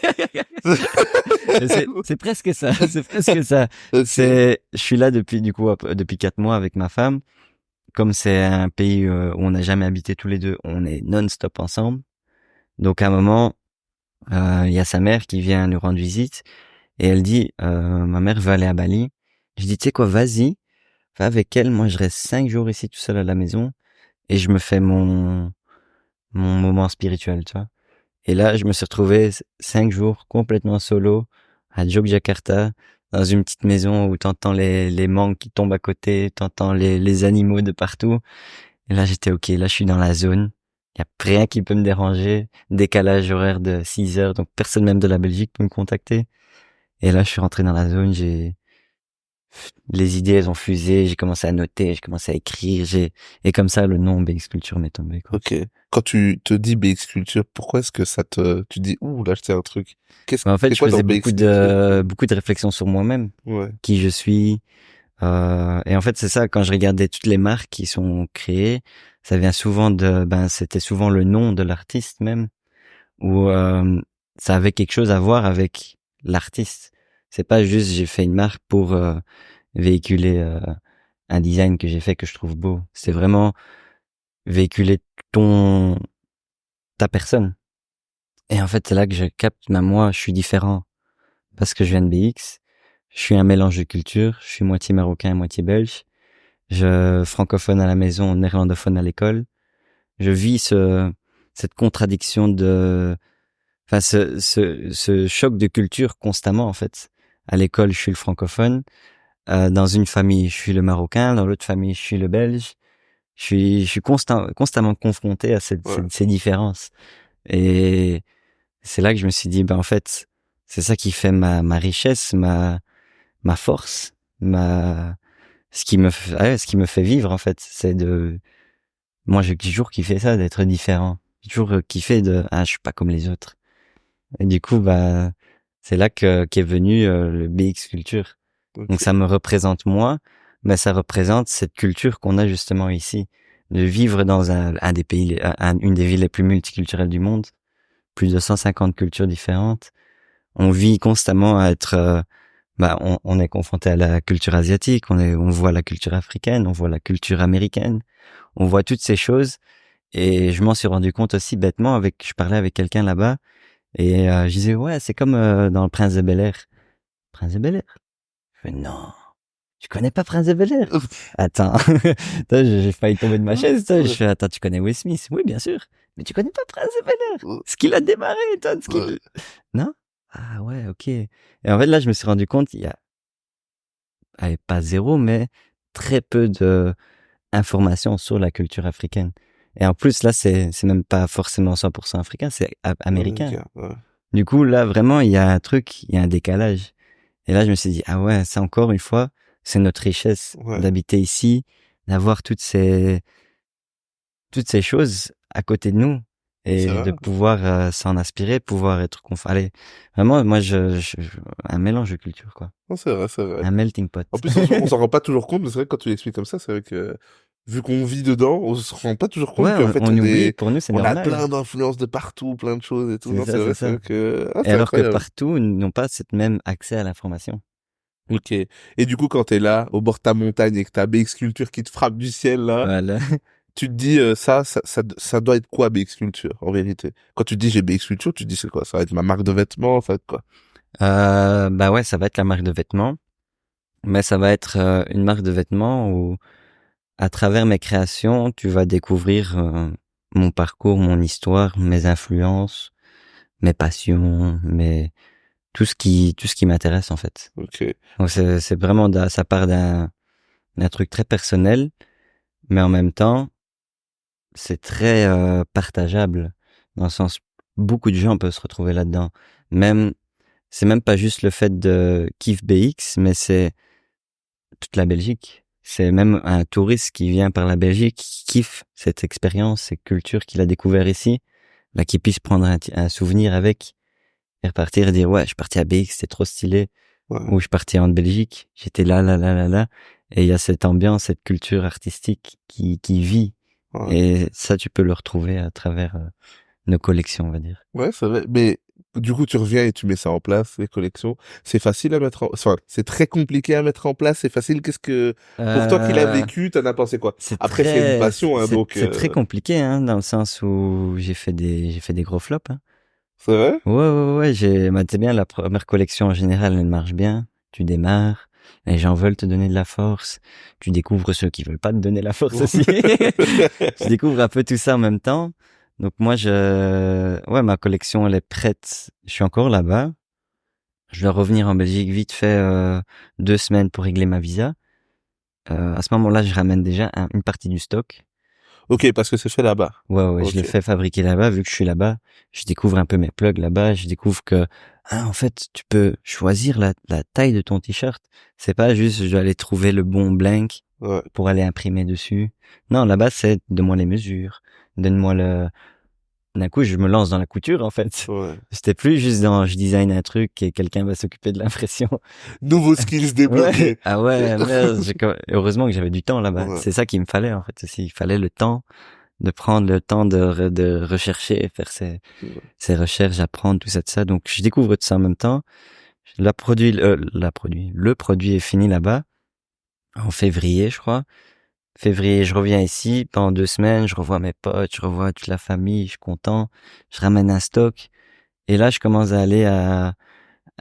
C'est presque ça, c'est presque ça. Ok. Je suis là depuis 4 mois avec ma femme. Comme c'est un pays où on n'a jamais habité tous les deux, on est non-stop ensemble. Donc à un moment, il y a sa mère qui vient nous rendre visite et elle dit, ma mère veut aller à Bali. Je dis, tu sais quoi, vas-y, va avec elle. Moi, je reste 5 jours ici tout seul à la maison et je me fais mon moment spirituel, tu vois. Et là, je me suis retrouvé 5 jours complètement solo à Jogjakarta, dans une petite maison où t'entends les mangues qui tombent à côté, t'entends les animaux de partout. Et là, j'étais ok, là, je suis dans la zone. Il y a rien qui peut me déranger. Décalage horaire de 6 heures, donc personne même de la Belgique peut me contacter. Et là, je suis rentré dans la zone, les idées, elles ont fusé, j'ai commencé à noter, j'ai commencé à écrire, et comme ça, le nom BX Culture m'est tombé, quoi. Ok. Quand tu te dis BX Culture, pourquoi est-ce que tu dis, ouh, là, c'est un truc. Mais en fait, C'est je quoi dans faisais BX Culture? beaucoup de réflexions sur moi-même, Ouais. qui je suis. Et en fait, c'est ça, quand je regardais toutes les marques qui sont créées, ça vient souvent c'était souvent le nom de l'artiste même, ou ça avait quelque chose à voir avec l'artiste. C'est pas juste j'ai fait une marque pour véhiculer un design que j'ai fait que je trouve beau. C'est vraiment véhiculer ton ta personne. Et en fait, c'est là que je capte, moi, je suis différent parce que je viens de BX. Je suis un mélange de cultures. Je suis moitié marocain, moitié belge. Je francophone à la maison, néerlandophone à l'école. Je vis cette contradiction ce choc de culture constamment en fait. À l'école, je suis le francophone. Dans une famille, je suis le marocain. Dans l'autre famille, je suis le belge. Je suis constamment confronté à Ouais. ces différences. Et c'est là que je me suis dit, en fait, c'est ça qui fait ma richesse, ma force, ce qui me fait vivre, en fait. Moi, j'ai toujours kiffé ça, d'être différent. J'ai toujours kiffé je suis pas comme les autres. Et du coup, c'est là qu'est venu le BX Culture. Donc Ok. ça me représente moi, mais ça représente cette culture qu'on a justement ici. De vivre dans un des pays, une des villes les plus multiculturelles du monde. Plus de 150 cultures différentes. On vit constamment à être, on est confronté à la culture asiatique, on voit la culture africaine, on voit la culture américaine, on voit toutes ces choses. Et je m'en suis rendu compte aussi bêtement je parlais avec quelqu'un là-bas et je disais ouais c'est comme dans le Prince de Bel-Air. Prince de Bel-Air. Je fais non, tu connais pas Prince de Bel-Air? Attends, Attends, j'ai failli tomber de ma chaise. Je fais attends, tu connais Will Smith? Oui bien sûr, mais tu connais pas Prince de Bel-Air? Ce qu'il a démarré, toi, ce Ouais. qu'il non? Ah ouais ok. Et en fait là je me suis rendu compte il y a pas zéro mais très peu de informations sur la culture africaine. Et en plus, là, c'est même pas forcément 100% africain, c'est américain. Américain, ouais. Du coup, là, vraiment, il y a un truc, il y a un décalage. Et là, je me suis dit, ah ouais, ça encore une fois, c'est notre richesse Ouais. d'habiter ici, d'avoir toutes ces choses à côté de nous C'est et vrai. de pouvoir s'en inspirer, pouvoir être allez, vraiment, moi, un mélange de culture, quoi. Non, c'est vrai, c'est vrai. Un melting pot. En plus, on s'en rend pas toujours compte, mais c'est vrai que quand tu l'expliques comme ça, c'est vrai que, vu qu'on vit dedans, on se rend pas toujours compte Ouais, qu'en fait, on oublie, pour nous, c'est on a normal. plein d'influences de partout, plein de choses et tout. C'est Non, ça, c'est c'est ça. vrai que, Et c'est alors que incroyable. partout, ils n'ont pas cette même accès à l'information. Ok. Et du coup, quand t'es là, au bord de ta montagne et que t'as BX Culture qui te frappe du ciel, là, Voilà. tu te dis, ça doit être quoi BX Culture, en vérité? Quand tu te dis j'ai BX Culture, tu te dis c'est quoi? Ça va être ma marque de vêtements, ça va être quoi? Bah ouais, ça va être la marque de vêtements, mais ça va être une marque de vêtements où, à travers mes créations, tu vas découvrir mon parcours, mon histoire, mes influences, mes passions, tout ce qui m'intéresse en fait. Ok. Donc c'est vraiment ça part d'un truc très personnel, mais en même temps, c'est très partageable dans le sens beaucoup de gens peuvent se retrouver là-dedans. Même, c'est même pas juste le fait de kiff BX, mais c'est toute la Belgique. C'est même un touriste qui vient par la Belgique, qui kiffe cette expérience, cette culture qu'il a découvert ici, bah, qui puisse prendre un souvenir avec et repartir et dire, ouais, je suis parti à BX, c'était trop stylé. Ouais. Ou je suis parti en Belgique, j'étais là, là, là, là, là. Et il y a cette ambiance, cette culture artistique qui vit. Ouais. Et ça, tu peux le retrouver à travers nos collections, on va dire. Ouais, c'est vrai. Mais du coup, tu reviens et tu mets ça en place, les collections. C'est facile à mettre enfin, c'est très compliqué à mettre en place. C'est facile. Pour toi qui l'as Euh, vécu, t'en as pensé quoi? Après, c'est une passion, hein, donc, c'est très compliqué, hein, dans le sens où j'ai fait des gros flops, hein. c'est vrai? Ouais, bah, c'est bien, la première collection en général, elle marche bien. Tu démarres, les gens veulent te donner de la force. Tu découvres ceux qui veulent pas te donner la force aussi. Tu découvres un peu tout ça en même temps. Donc moi, ouais, ma collection, elle est prête. Je suis encore là-bas. Je dois revenir en Belgique vite fait, 2 semaines pour régler ma visa. À ce moment-là, je ramène déjà une partie du stock. Ok, parce que c'est fait là-bas. Ouais, je Ok. l'ai fait fabriquer là-bas. Vu que je suis là-bas, je découvre un peu mes plugs là-bas. Je découvre que, en fait, tu peux choisir la taille de ton t-shirt. C'est pas juste, je dois aller trouver le bon blank Ouais. pour aller imprimer dessus. Non, là-bas, c'est, donne-moi les mesures. Donne-moi d'un coup, je me lance dans la couture, en fait. Ouais. C'était plus juste dans, je design un truc et quelqu'un va s'occuper de l'impression. Nouveaux skills Ouais. débloqués. Ah ouais, merde. Heureusement que j'avais du temps là-bas. Ouais. C'est ça qu'il me fallait, en fait, aussi. Il fallait le temps de prendre le temps de rechercher, faire ses recherches, apprendre tout ça. Donc, je découvre tout ça en même temps. Le produit est fini là-bas en février, je crois. Février, je reviens ici pendant 2 semaines, je revois mes potes, je revois toute la famille, je suis content. Je ramène un stock et là, je commence à aller à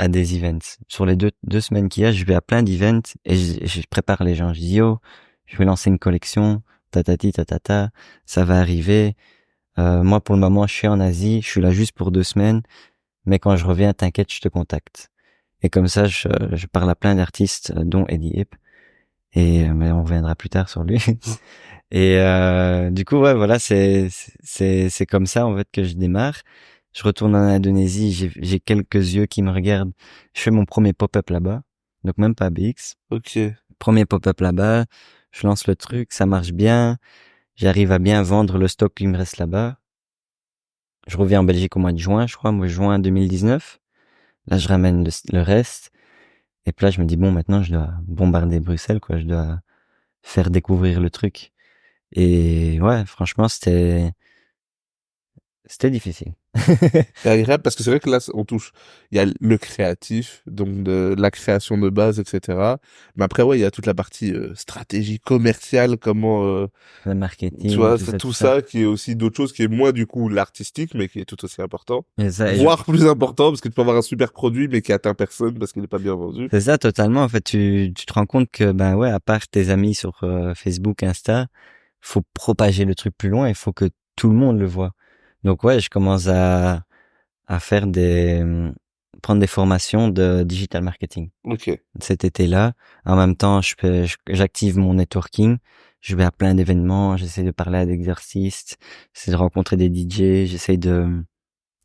des events. Sur les deux semaines qu'il y a, je vais à plein d'events et je prépare les gens. Je dis yo, je vais lancer une collection, tatati tatata, ça va arriver. Moi, pour le moment, je suis en Asie, je suis là juste pour 2 semaines, mais quand je reviens, t'inquiète, je te contacte. Et comme ça, je parle à plein d'artistes, dont Eddie Hip. Et mais on reviendra plus tard sur lui. Et du coup, ouais, voilà, c'est comme ça en fait que je démarre. Je retourne en Indonésie, j'ai quelques yeux qui me regardent. Je fais mon premier pop-up là-bas, donc même pas BX. Ok. Premier pop-up là-bas, je lance le truc, ça marche bien. J'arrive à bien vendre le stock qui me reste là-bas. Je reviens en Belgique au mois de juin, je crois, mois de juin 2019. Là, je ramène le reste. Et puis là, je me dis, bon, maintenant, je dois bombarder Bruxelles, quoi. Je dois faire découvrir le truc. Et ouais, franchement, c'était difficile. C'est agréable parce que c'est vrai que là, on touche, il y a le créatif, donc de la création de base, etc. Mais après, ouais, il y a toute la partie stratégie commerciale, comment, Le tu marketing, vois, tout c'est ça, tout tout ça. ça qui est aussi d'autres choses, qui est moins du coup l'artistique, mais qui est tout aussi important. Et ça, Voire plus important, parce que tu peux avoir un super produit, mais qui atteint personne parce qu'il n'est pas bien vendu. c'est ça totalement. En fait, tu te rends compte que, ben ouais, à part tes amis sur Facebook, Insta, faut propager le truc plus loin. Il faut que tout le monde le voit. Donc ouais, je commence à faire prendre des formations de digital marketing. Ok. Cet été-là, en même temps, j'active mon networking. Je vais à plein d'événements, j'essaie de parler à des artistes, j'essaie de rencontrer des DJ,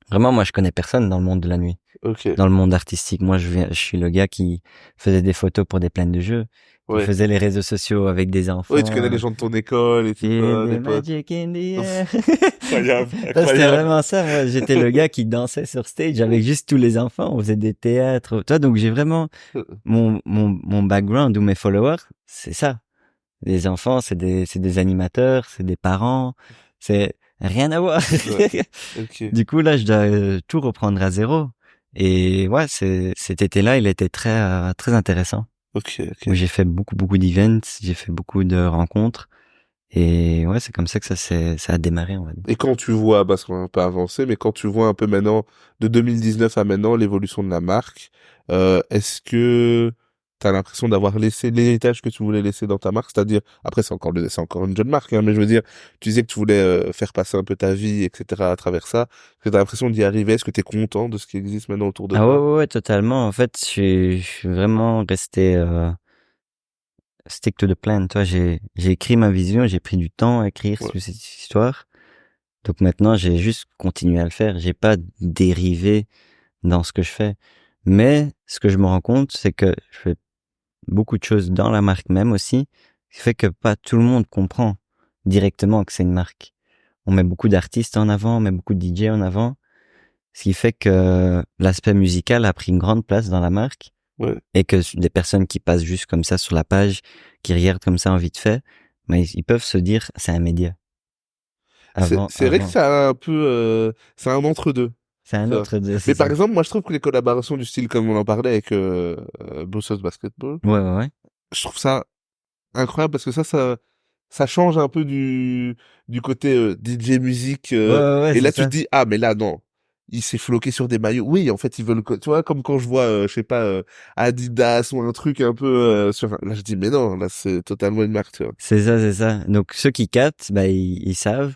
vraiment, moi, je connais personne dans le monde de la nuit, Ok. dans le monde artistique. Moi, je suis le gars qui faisait des photos pour des plaines de jeux, qui Ouais. faisait les réseaux sociaux avec des Ouais, tu connais les enfants. gens de ton école et tout Feel ça, des the potes. magic in the air. Incroyable, Ça, c'était incroyable. vraiment ça. Moi, j'étais le gars qui dansait sur stage avec juste tous les enfants. On faisait des théâtres. Toi, donc j'ai vraiment mon background ou mes followers, c'est ça. Les enfants, c'est des animateurs, c'est des parents, c'est rien à voir. Ouais. Ok. Du coup, là, je dois tout reprendre à zéro. Et ouais, cet été-là, il était très intéressant. Ok. Où Ok. j'ai fait beaucoup d'events, j'ai fait beaucoup de rencontres. Et ouais, c'est comme ça que ça a démarré, on va dire. Et quand tu vois, parce qu'on a un peu avancé, mais quand tu vois un peu maintenant, de 2019 à maintenant, l'évolution de la marque, est-ce que tu as l'impression d'avoir laissé l'héritage que tu voulais laisser dans ta marque? C'est-à-dire, après, c'est encore une jeune marque, hein, mais je veux dire, tu disais que tu voulais faire passer un peu ta vie, etc. à travers ça. Est-ce que tu as l'impression d'y arriver? Est-ce que tu es content de ce qui existe maintenant autour de Ah ouais, toi? ouais, ouais, totalement. En fait, je suis vraiment resté stick to the plan. Toi, j'ai écrit ma vision, j'ai pris du temps à écrire Ouais. sur cette histoire. Donc maintenant, j'ai juste continué à le faire. J'ai pas dérivé dans ce que je fais. Mais ce que je me rends compte, c'est que je fais beaucoup de choses dans la marque même aussi, ce qui fait que pas tout le monde comprend directement que c'est une marque. On met beaucoup d'artistes en avant, on met beaucoup de DJ en avant, ce qui fait que l'aspect musical a pris une grande place dans la marque Ouais. et que des personnes qui passent juste comme ça sur la page, qui regardent comme ça en vite fait, mais ils peuvent se dire c'est un média. C'est vrai que Avant, c'est un peu, c'est un entre-deux. c'est un Ça. autre, c'est Mais par ça. exemple, moi, je trouve que les collaborations du style comme on en parlait avec Bossos Basketball, Ouais, ouais, ouais. je trouve ça incroyable parce que ça change un peu du côté DJ musique. Ouais, ouais, ouais, Et c'est là, tu te ça. dis, ah, mais là, non. Il s'est floqué sur des maillots. Oui, en fait, ils veulent, tu vois, comme quand je vois, je sais pas, Adidas ou un truc un peu sur. Là, je dis, mais non, là, c'est totalement une marque, tu vois. C'est ça, c'est ça. Donc ceux qui captent, bah ils savent.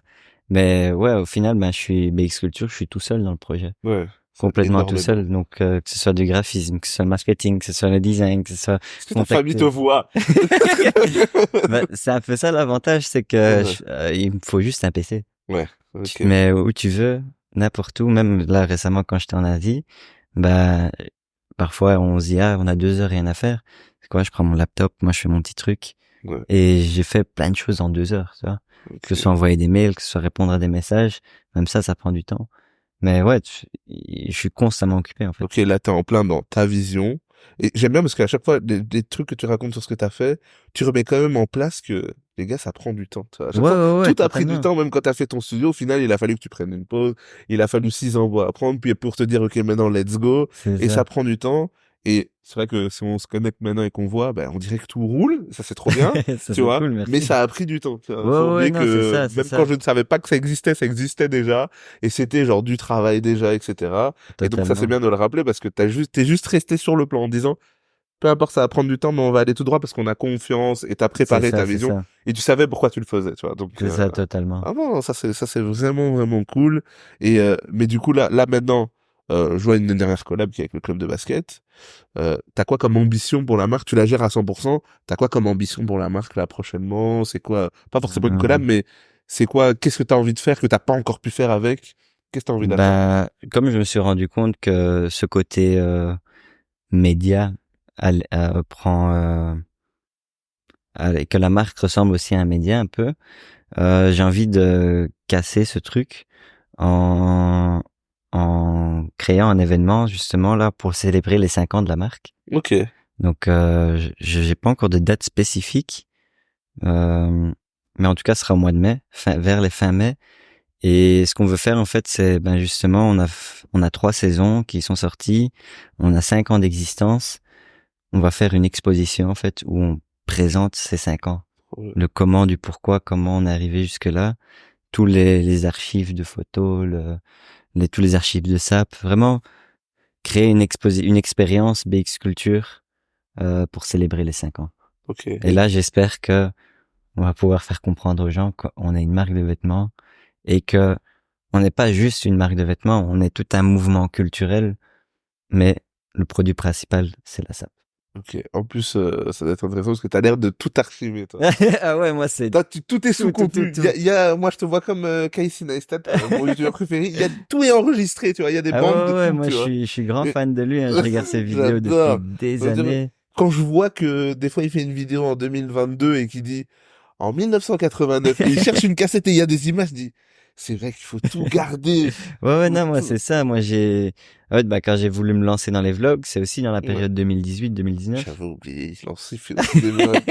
Mais ouais, au final, bah je suis BX Culture, je suis tout seul dans le projet, Ouais, c'est complètement tout énormément. seul. Donc que ce soit du graphisme, que ce soit le marketing, que ce soit le design, que ce soit Est-ce que ta famille te contacter. voit? Bah, c'est un peu ça l'avantage, c'est que Ouais, il me faut juste un PC. ouais, Tu ok. te mets où tu veux, n'importe où. Même là récemment quand j'étais en Asie, bah parfois on se dit ah on a 2 heures rien à faire. C'est quoi, je prends mon laptop, moi je fais mon petit truc. Ouais, Et j'ai fait plein de choses en 2 heures, tu vois. Que ce soit ok. envoyer des mails, que ce soit répondre à des messages. Même ça prend du temps. Mais ouais, je suis constamment occupé, en fait. Ok, là, t'es en plein dans ta vision. Et j'aime bien parce qu'à chaque fois, des trucs que tu racontes sur ce que t'as fait, tu remets quand même en place que, les gars, ça prend du temps. Tu vois. À Ouais, chaque fois, ouais, ouais, tout a pris du totalement. temps, même quand t'as fait ton studio. Au final, il a fallu que tu prennes une pause. Il a fallu 6 envois à prendre, puis pour te dire, ok, maintenant, let's go. C'est Et ça ça. prend du temps. Et c'est vrai que si on se connecte maintenant et qu'on voit, ben, on dirait que tout roule. Ça, c'est trop bien. Ça, Tu c'est vois. cool, Mais merci. ça a pris du temps. Tu vois. Ouais, Faut ouais, ouais, oublier non, c'est que ça, c'est même quand ça. je ne savais pas que ça existait déjà. Et c'était genre du travail déjà, etc. Et donc ça c'est Totalement. bien de le rappeler parce que t'es juste resté sur le plan en disant, peu importe, ça va prendre du temps, mais on va aller tout droit parce qu'on a confiance et t'as C'est préparé ça, ta c'est vision ça. et tu savais pourquoi tu le faisais, tu vois. Donc C'est ça, totalement. ah bon, ça c'est vraiment vraiment cool. Et mais du coup là maintenant, je vois une dernière collab qui est avec le club de basket. T'as quoi comme ambition pour la marque? Tu la gères à 100%. T'as quoi comme ambition pour la marque là prochainement? C'est quoi? Pas forcément une collab, Euh, mais c'est quoi? Qu'est-ce que t'as envie de faire que t'as pas encore pu faire avec? Qu'est-ce que t'as envie d'atteindre? ben, comme je me suis rendu compte que ce côté média prend, que la marque ressemble aussi à un média un peu, j'ai envie de casser ce truc en en créant un événement justement là pour célébrer les 5 ans de la marque. Ok, Donc j'ai pas encore de date spécifique, euh, mais en tout cas ce sera au mois de mai, vers les fins mai. Et ce qu'on veut faire en fait, c'est ben justement on a 3 saisons qui sont sorties, on a 5 ans d'existence. On va faire une exposition en fait où on présente ces 5 ans, ouais. le comment du pourquoi, comment on est arrivé jusque là, tous les archives de photos, tous les archives de SAP, vraiment créer une expérience BX Culture pour célébrer les 5 ans. Ok. Et là, j'espère que on va pouvoir faire comprendre aux gens qu'on est une marque de vêtements et que on n'est pas juste une marque de vêtements, on est tout un mouvement culturel, mais le produit principal, c'est la SAP. Ok. En plus, ça doit être intéressant parce que t'as l'air de tout archiver, toi. Ah ouais, moi c'est Tout est sous contenu. tout. Moi, je te vois comme Casey Neistat, mon youtubeur préféré. Tout est enregistré, tu vois. Il y a des Ah ouais, bandes de ouais, ouais, tout, moi tu vois. je suis grand Et- fan de lui, hein. Je regarde ses vidéos depuis J'adore. des Je veux dire, années. quand je vois que des fois il fait une vidéo en 2022 et qu'il dit en 1989 et il cherche une cassette et il y a des images, je dis c'est vrai qu'il faut tout garder. Ouais, ouais, Faut non, moi tout. c'est ça. Moi en fait, bah, quand j'ai voulu me lancer dans les vlogs, c'est aussi dans la Ouais. période 2018-2019. J'avais oublié, il fait aussi des vlogs.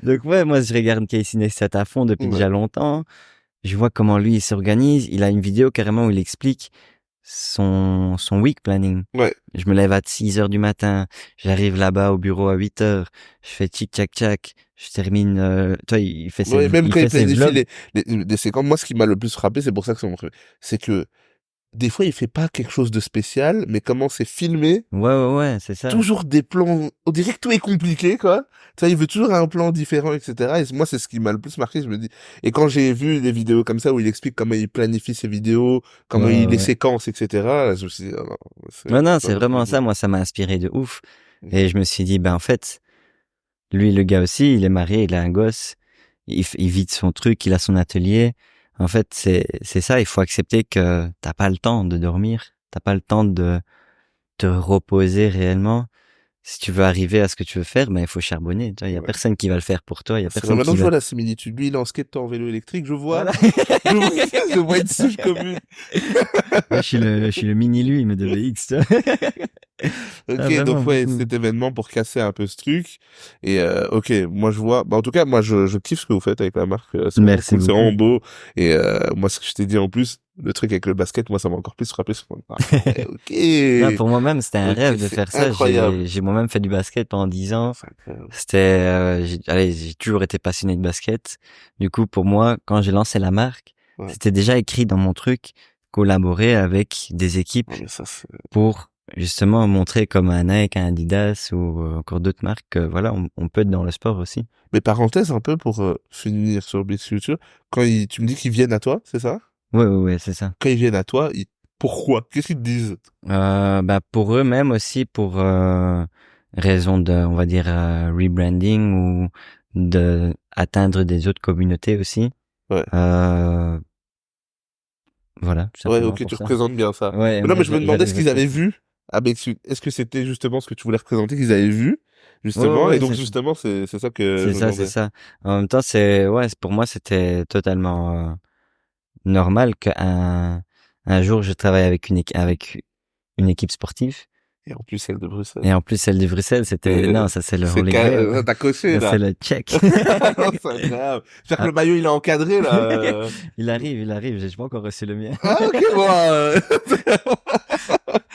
Donc ouais, moi je regarde Casey Neistat à fond depuis Ouais. déjà longtemps. Je vois comment lui il s'organise. Il a une vidéo carrément où il explique son week planning. Ouais. Je me lève à 6 heures du matin, j'arrive là-bas au bureau à 8 heures, je fais tchic tchac tchac, je termine, toi Ouais, même il quand il fait ses planifie vlogs. des séquences, moi, ce qui m'a le plus frappé, c'est pour ça que c'est mon préféré, c'est que des fois, il fait pas quelque chose de spécial, mais comment c'est filmé, Ouais, ouais, ouais, c'est ça. toujours des plans, on dirait que tout est compliqué, quoi. Tu vois, il veut toujours un plan différent, etc. Et moi, c'est ce qui m'a le plus marqué, je me dis. Et quand j'ai vu des vidéos comme ça, où il explique comment il planifie ses vidéos, Ouais, comment il ouais, les ouais. séquence, etc., là, je me suis dit, ah non, Non, non, c'est un c'est autre vraiment niveau. ça. Moi, ça m'a inspiré de ouf. Et Ok. je me suis dit, ben, en fait, lui, le gars aussi, il est marié, il a un gosse, il vit de son truc, il a son atelier. En fait, c'est ça. Il faut accepter que t'as pas le temps de dormir, t'as pas le temps de te reposer réellement. Si tu veux arriver à ce que tu veux faire, ben il faut charbonner. Tu vois, il y a Ouais. personne qui va le faire pour toi. Il y a C'est vrai, personne maintenant, qui je va. vois la similitude. Lui, il est en skate, toi en vélo électrique. Je vois, Voilà. je vois une souche commune. Moi, je suis le mini lui, mais de VX. Tu vois. Ah, Ok, vraiment donc ouais, beaucoup. cet événement pour casser un peu ce truc. Et ok, moi je vois. Bah, en tout cas, moi je kiffe ce que vous faites avec la marque. C'est vraiment Merci cool, c'est beaucoup. vraiment beau. Et moi, ce que je t'ai dit en plus, le truc avec le basket, moi ça m'a encore plus frappé. Ah ouais, Non, ok, pour moi-même, c'était un ok, rêve de c'est faire ça. incroyable. J'ai moi-même fait du basket pendant 10 ans. C'est incroyable. C'était, j'ai toujours été passionné de basket. Du coup, pour moi, quand j'ai lancé la marque, Ouais. c'était déjà écrit dans mon truc, collaborer avec des équipes Non, mais ça, c'est... pour justement montrer comme un Nike, un Adidas ou encore d'autres marques que voilà, on peut être dans le sport aussi. Mais parenthèse un peu pour finir sur Beat Culture. Tu me dis qu'ils viennent à toi, c'est ça? Ouais, c'est ça. Quand ils viennent à toi, pourquoi? Qu'est-ce qu'ils te disent? Bah pour eux-mêmes aussi, pour raison de, on va dire, rebranding ou de atteindre des autres communautés aussi. Ouais. Voilà, tout Ouais, simplement ok, pour tu ça. représentes bien ça. Ouais, Mais non, moi mais je me demandais ce qu'ils avaient j'accepte ça. vu avec est-ce que c'était justement ce que tu voulais représenter qu'ils avaient vu, justement, et Ouais, donc justement, c'est ça que je me c'est demandais. ça. En même temps, pour moi, c'était totalement normal un jour je travaille avec avec une équipe sportive. Et en plus, celle de Bruxelles. Et en plus, celle de Bruxelles, c'était, non, ça c'est le Holy Grail. T'as coché, Ça c'est là. le check. C'est incroyable. J'espère que Ah, le maillot, il est encadré, là. il arrive, j'ai pas encore reçu le mien. Ah, ok, bon.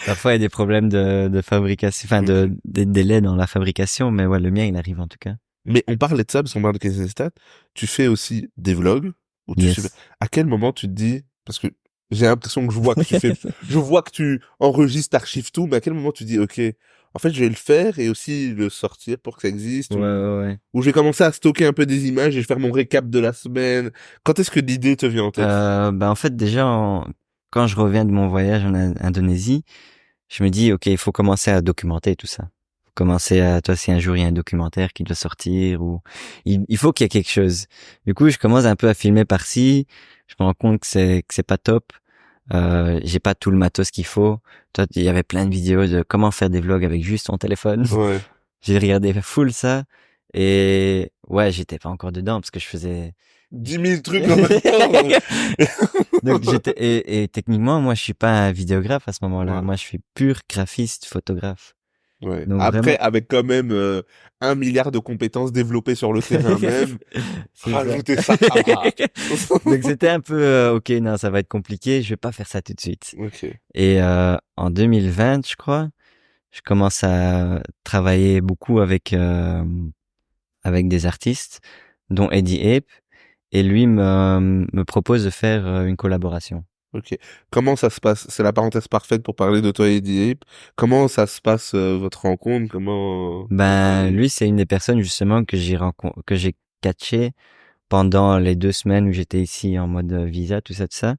Parfois, il y a des problèmes de fabrication, enfin, Ok. des délais dans la fabrication, mais ouais, le mien, il arrive en tout cas. Mais on parlait de ça, parce qu'on parle de Casey Neistat. Tu fais aussi des vlogs, où Yes. à quel moment tu te dis, parce que j'ai l'impression que je vois que tu fais, je vois que tu enregistres, t'archives tout, mais à quel moment tu dis, ok, en fait, je vais le faire et aussi le sortir pour que ça existe, Ouais. ou je vais commencer à stocker un peu des images et je vais faire mon récap de la semaine. Quand est-ce que l'idée te vient en tête? En fait, déjà, quand je reviens de mon voyage en Indonésie, je me dis, ok, il faut commencer à documenter tout ça. Faut commencer toi, si un jour il y a un documentaire qui doit sortir ou il faut qu'il y ait quelque chose. Du coup, je commence un peu à filmer par-ci. Je me rends compte que c'est pas top. J'ai pas tout le matos qu'il faut. Toi, il y avait plein de vidéos de comment faire des vlogs avec juste ton téléphone. Ouais. J'ai regardé full ça et ouais, j'étais pas encore dedans parce que je faisais 10 000 trucs en même temps. donc et techniquement moi je suis pas un vidéographe à ce moment-là. Ouais. Moi je suis pur graphiste, photographe. Ouais. Donc Après, vraiment avec quand même 1 milliard de compétences développées sur le terrain même, c'est ça. rajouter ça. Donc c'était un peu OK, non, ça va être compliqué, je vais pas faire ça tout de suite. Ok. Et en 2020, je crois, je commence à travailler beaucoup avec des artistes dont Eddie Ape et lui me propose de faire une collaboration. Ok. Comment ça se passe? C'est la parenthèse parfaite pour parler de toi et Deep. Comment ça se passe votre rencontre? Comment vous Ben travaillez? lui c'est une des personnes justement que j'ai catché pendant les 2 semaines où j'étais ici en mode visa tout ça.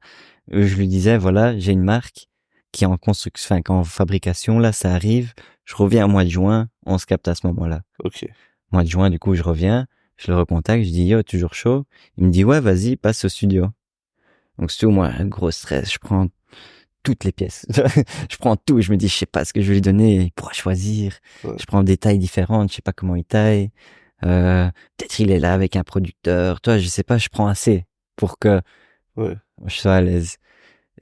Je lui disais voilà, j'ai une marque qui est en construction, enfin en fabrication là, ça arrive. Je reviens au mois de juin, on se capte à ce moment-là. Ok. Mois de juin, du coup, je reviens, je le recontacte, je dis yo, toujours chaud. Il me dit ouais, vas-y, passe au studio. Donc studio, moi, un gros stress, je prends toutes les pièces, je prends tout, je me dis je sais pas ce que je vais lui donner, il pourra choisir. Ouais. Je prends des tailles différentes, je sais pas comment il taille. Peut-être il est là avec un producteur, toi, je sais pas, je prends assez pour que Ouais. je sois à l'aise.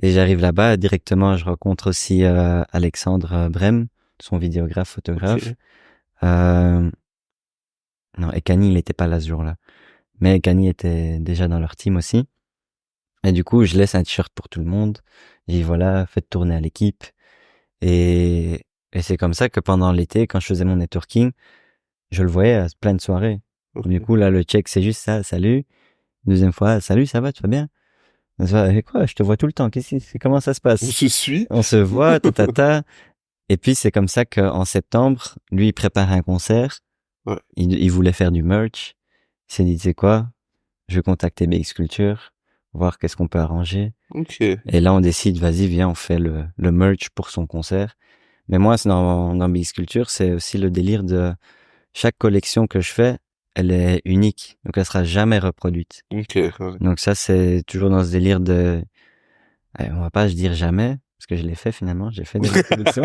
Et j'arrive là-bas, directement, je rencontre aussi Alexandre Brem, son vidéographe, photographe. Ok. Non, et Kanye, il était pas là ce jour-là. Mais Kanye était déjà dans leur team aussi. Et du coup, je laisse un t-shirt pour tout le monde. Je dis voilà, faites tourner à l'équipe. Et c'est comme ça que pendant l'été, quand je faisais mon networking, je le voyais à plein de soirées. Ok. Du coup, là, le check, c'est juste ça, salut. Deuxième fois, salut, ça va, tu vas bien? Et quoi, je te vois tout le temps. Comment ça se On passe? se suit. On se voit, ta. Et puis, c'est comme ça qu'en septembre, lui, il prépare un concert. Ouais. Il voulait faire du merch. Il s'est dit, tu sais quoi? Je vais contacter BX Culture, voir qu'est-ce qu'on peut arranger. Ok. Et là, on décide, vas-y, viens, on fait le merch pour son concert. Mais moi, dans BX Culture, c'est aussi le délire de chaque collection que je fais, elle est unique, donc elle sera jamais reproduite. Ok, ouais. Donc ça, c'est toujours dans ce délire de, on va pas se dire jamais, parce que je l'ai fait finalement, j'ai fait des reproductions,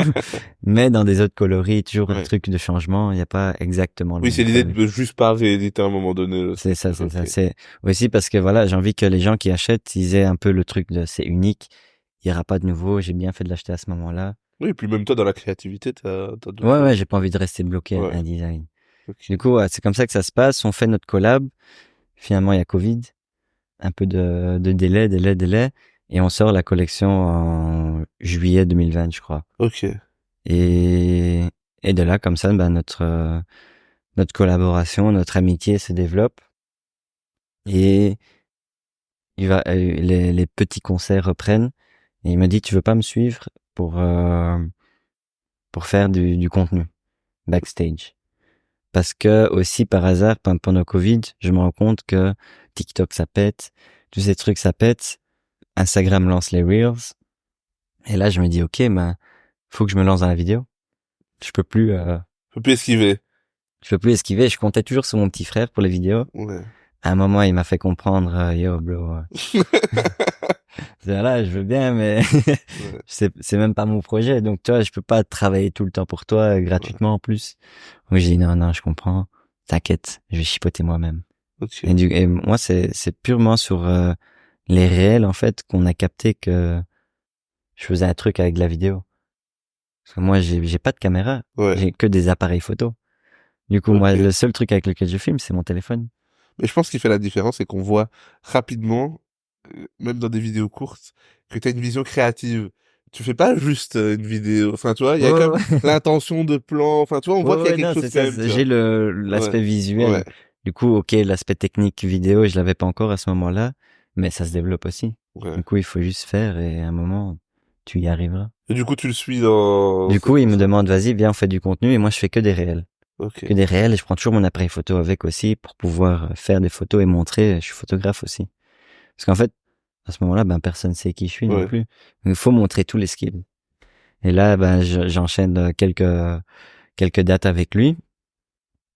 mais dans des autres coloris, toujours un Ouais. truc de changement, il n'y a pas exactement le Oui, même c'est l'idée produit. de juste pas rééditer à un moment donné le C'est truc. ça, c'est ça. Ok. C'est aussi parce que voilà, j'ai envie que les gens qui achètent, ils aient un peu le truc de c'est unique, il y aura pas de nouveau, j'ai bien fait de l'acheter à ce moment-là. Oui, et puis même toi, dans la créativité, t'as d'autres Ouais, choses. ouais, j'ai pas envie de rester bloqué à Ouais. un design. Ok. Du coup, ouais, c'est comme ça que ça se passe. On fait notre collab. Finalement, il y a Covid, un peu de délai, et on sort la collection en juillet 2020, je crois. Ok. Et, et de là, comme ça, ben, notre collaboration, notre amitié se développe. Et les petits concerts reprennent. Et il me dit, tu veux pas me suivre pour faire du contenu backstage? Parce que aussi par hasard, pendant Covid, je me rends compte que TikTok ça pète, tous ces trucs ça pète, Instagram lance les Reels, et là je me dis ok, ben faut que je me lance dans la vidéo. Je peux plus, Faut plus esquiver. je peux plus esquiver. Je comptais toujours sur mon petit frère pour les vidéos. Ouais. À un moment, il m'a fait comprendre, yo bro, là je veux bien, mais Ouais. c'est même pas mon projet, donc toi je peux pas travailler tout le temps pour toi Ouais. gratuitement en plus. Donc j'ai dit non non, je comprends, t'inquiète, je vais chipoter moi-même. Ok. Et moi, c'est purement sur les réels, en fait, qu'on a capté que je faisais un truc avec de la vidéo. Parce que moi, j'ai pas de caméra. Ouais. J'ai que des appareils photo. Du coup, moi, Ok. le seul truc avec lequel je filme, c'est mon téléphone. Mais je pense qu'il fait la différence, c'est qu'on voit rapidement, même dans des vidéos courtes, que tu as une vision créative. Tu fais pas juste une vidéo. Enfin, tu vois, il y Ouais, a quand ouais, même l'intention de plan. Enfin, tu vois, on ouais, voit qu'il y a ouais, quelque non, chose c'est quand ça. même, tu vois. J'ai Ouais. l'aspect Ouais. visuel. Du coup, ok, l'aspect technique vidéo, je l'avais pas encore à ce moment-là, mais ça se développe aussi. Ouais. Du coup, il faut juste faire et à un moment, tu y arriveras. Et du coup, tu le suis dans Du cette coup, il me course-là. demande, vas-y, viens, on fait du contenu et moi, je fais que des réels. Que Ok. des réels et je prends toujours mon appareil photo avec aussi pour pouvoir faire des photos et montrer, je suis photographe aussi. Parce qu'en fait, à ce moment-là, ben, personne sait qui je suis non Ouais. plus. Donc, il faut montrer tous les skills. Et là, ben, j'enchaîne quelques dates avec lui.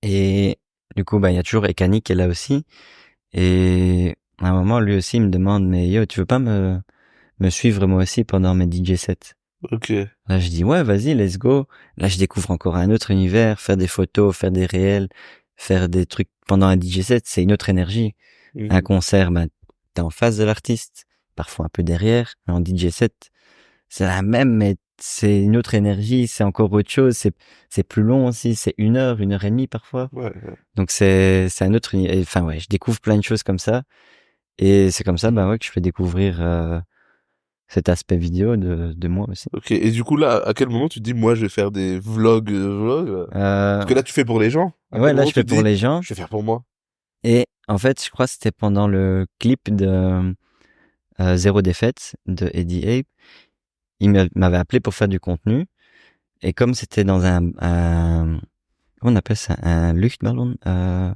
Et du coup, ben, il y a toujours Ekani qui est là aussi. Et à un moment, lui aussi, il me demande, mais yo, tu veux pas me suivre moi aussi pendant mes DJ sets? Ok. Là, je dis, ouais, vas-y, let's go. Là, je découvre encore un autre univers, faire des photos, faire des réels, faire des trucs pendant un DJ set, c'est une autre énergie. Un Mhm. concert, ben, t'es en face de l'artiste, parfois un peu derrière, mais en DJ set, c'est la même, mais c'est une autre énergie, c'est encore autre chose, c'est plus long aussi, c'est 1 heure et demie parfois. Ouais. Ouais. Donc c'est un autre, enfin ouais, je découvre plein de choses comme ça, et c'est comme ça, ben ouais, que je fais découvrir, cet aspect vidéo de moi aussi. Ok. Et du coup, là, à quel moment tu te dis, moi, je vais faire des vlogs. Parce que là, tu fais pour les gens. À Ouais, quel là, moment je tu fais te pour dis, les gens. je vais faire pour moi? Et en fait, je crois que c'était pendant le clip de Zéro Défaite de Eddie Ape. M'avait appelé pour faire du contenu. Et comme c'était dans comment on appelle ça? Un Luchtballon? Un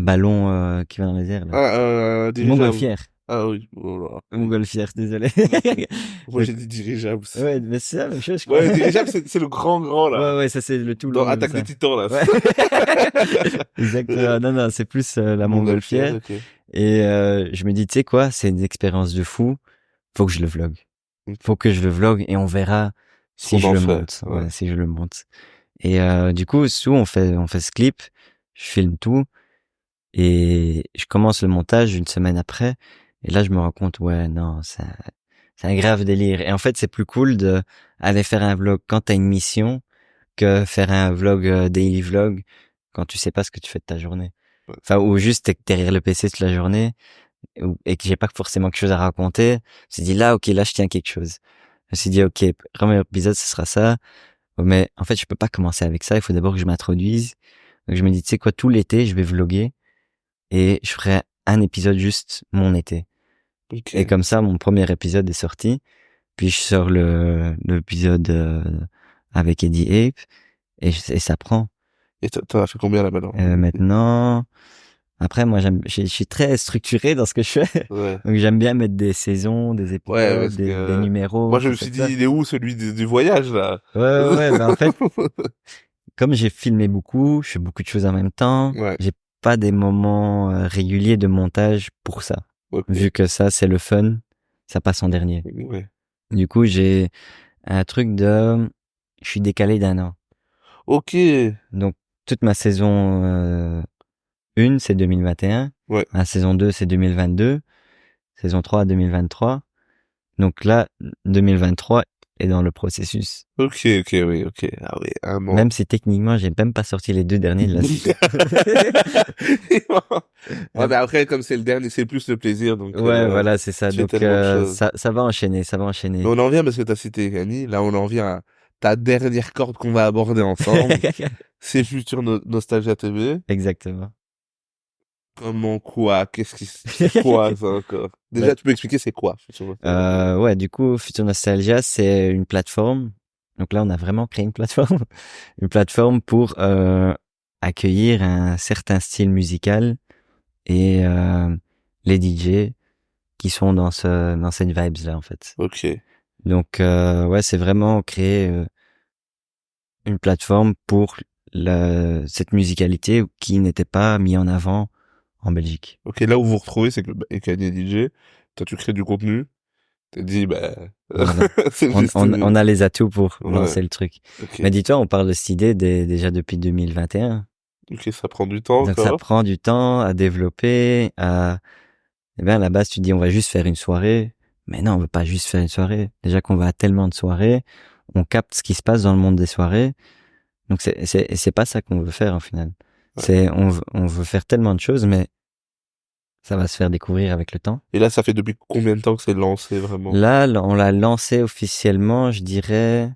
ballon qui va dans les airs, là. Ah, Une dirigeable. montgolfière. Ah oui. Oh là. Une Oui. montgolfière, désolé. Moi, Donc, j'ai dit dirigeable. ouais, mais c'est la même chose, je crois. Ouais, dirigeable, c'est le grand, là. Ouais, ouais, ça c'est le tout Dans long, Attaque des ça. Titans, là. Ouais. Exactement. Non, non, c'est plus la Montgolfière, montgolfière. ok. Et je me dis, tu sais quoi, c'est une expérience de fou. Faut que je le vlog. Faut que je le vlog et on verra Ce si qu'on je en le fait. monte. Ouais. Ouais, si je le monte. Et du coup, on fait ce clip, je filme tout et je commence le montage 1 semaine après. Et là, je me rends compte, ouais, non, c'est un grave délire. Et en fait, c'est plus cool de aller faire un vlog quand t'as une mission que faire un vlog, daily vlog, quand tu sais pas ce que tu fais de ta journée. Ouais. Enfin, ou juste t'es derrière le PC toute la journée et que j'ai pas forcément quelque chose à raconter. Je me suis dit là, ok, là, je tiens quelque chose. Je me suis dit, ok, premier épisode, ce sera ça. Mais en fait, je peux pas commencer avec ça. Il faut d'abord que je m'introduise. Donc, je me dis, tu sais quoi, tout l'été, je vais vloguer et je ferai un épisode juste mon été. Et Ok. comme ça, mon premier épisode est sorti. Puis je sors l'épisode avec Eddie Ape et ça prend. Et t'en as fait combien, là, maintenant? Maintenant, après, moi, je suis très structuré dans ce que je fais. Ouais. Donc, j'aime bien mettre des saisons, des Ouais, épisodes, parce des que numéros, moi je tout me ça, suis tout dit, ça. il est où celui du voyage là? Ouais, ouais, ouais. Ben, en fait, comme j'ai filmé beaucoup, je fais beaucoup de choses en même temps, Ouais. j'ai pas des moments réguliers de montage pour ça. Ok. Vu que ça, c'est le fun, ça passe en dernier. Ouais. Du coup, j'ai un truc je suis décalé d'un an. Ok. Donc, toute ma saison 1, c'est 2021. Ouais. La saison 2, c'est 2022. Saison 3, 2023. Donc là, 2023 est dans le processus. Ok, oui, ok. Ah oui, un an. Même si techniquement, j'ai même pas sorti les 2 derniers de la saison. Ouais, mais après, comme c'est le dernier, c'est plus le plaisir, donc Ouais, voilà, c'est ça. tu fais Donc tellement de choses. ça va enchaîner, ça va Mais enchaîner. on en vient parce que t'as cité Gany. Là, on en vient à ta dernière corde qu'on va aborder ensemble. C'est Future Nostalgia TV. Exactement. Comment, quoi? C'est quoi, ça, encore? Bah, Déjà, tu peux expliquer c'est quoi, Future Nostalgia TV? ouais, du coup, Future Nostalgia, c'est une plateforme. Donc là, on a vraiment créé une plateforme, une plateforme pour accueillir un certain style musical et les DJ qui sont dans cette vibes là en fait. Ok. Donc ouais, c'est vraiment créer une plateforme pour cette musicalité qui n'était pas mis en avant en Belgique. Ok, là où vous vous retrouvez, c'est que Gany est DJ. Toi, tu crées du contenu. T'es dit, bah, Voilà. c'est juste On a les atouts pour ouais. lancer le truc. Ok. Mais dis-toi, on parle de cette idée déjà depuis 2021. Ok, ça prend du temps Donc ça encore. prend du temps à développer, eh bien, à la base, tu dis, on va juste faire une soirée. Mais non, on veut pas juste faire une soirée. Déjà qu'on va à tellement de soirées, on capte ce qui se passe dans le monde des soirées. Donc c'est pas ça qu'on veut faire, en final. Ouais. On veut faire tellement de choses, mais ça va se faire découvrir avec le temps. Et là, ça fait depuis combien de temps que c'est lancé, vraiment? Là, on l'a lancé officiellement, je dirais,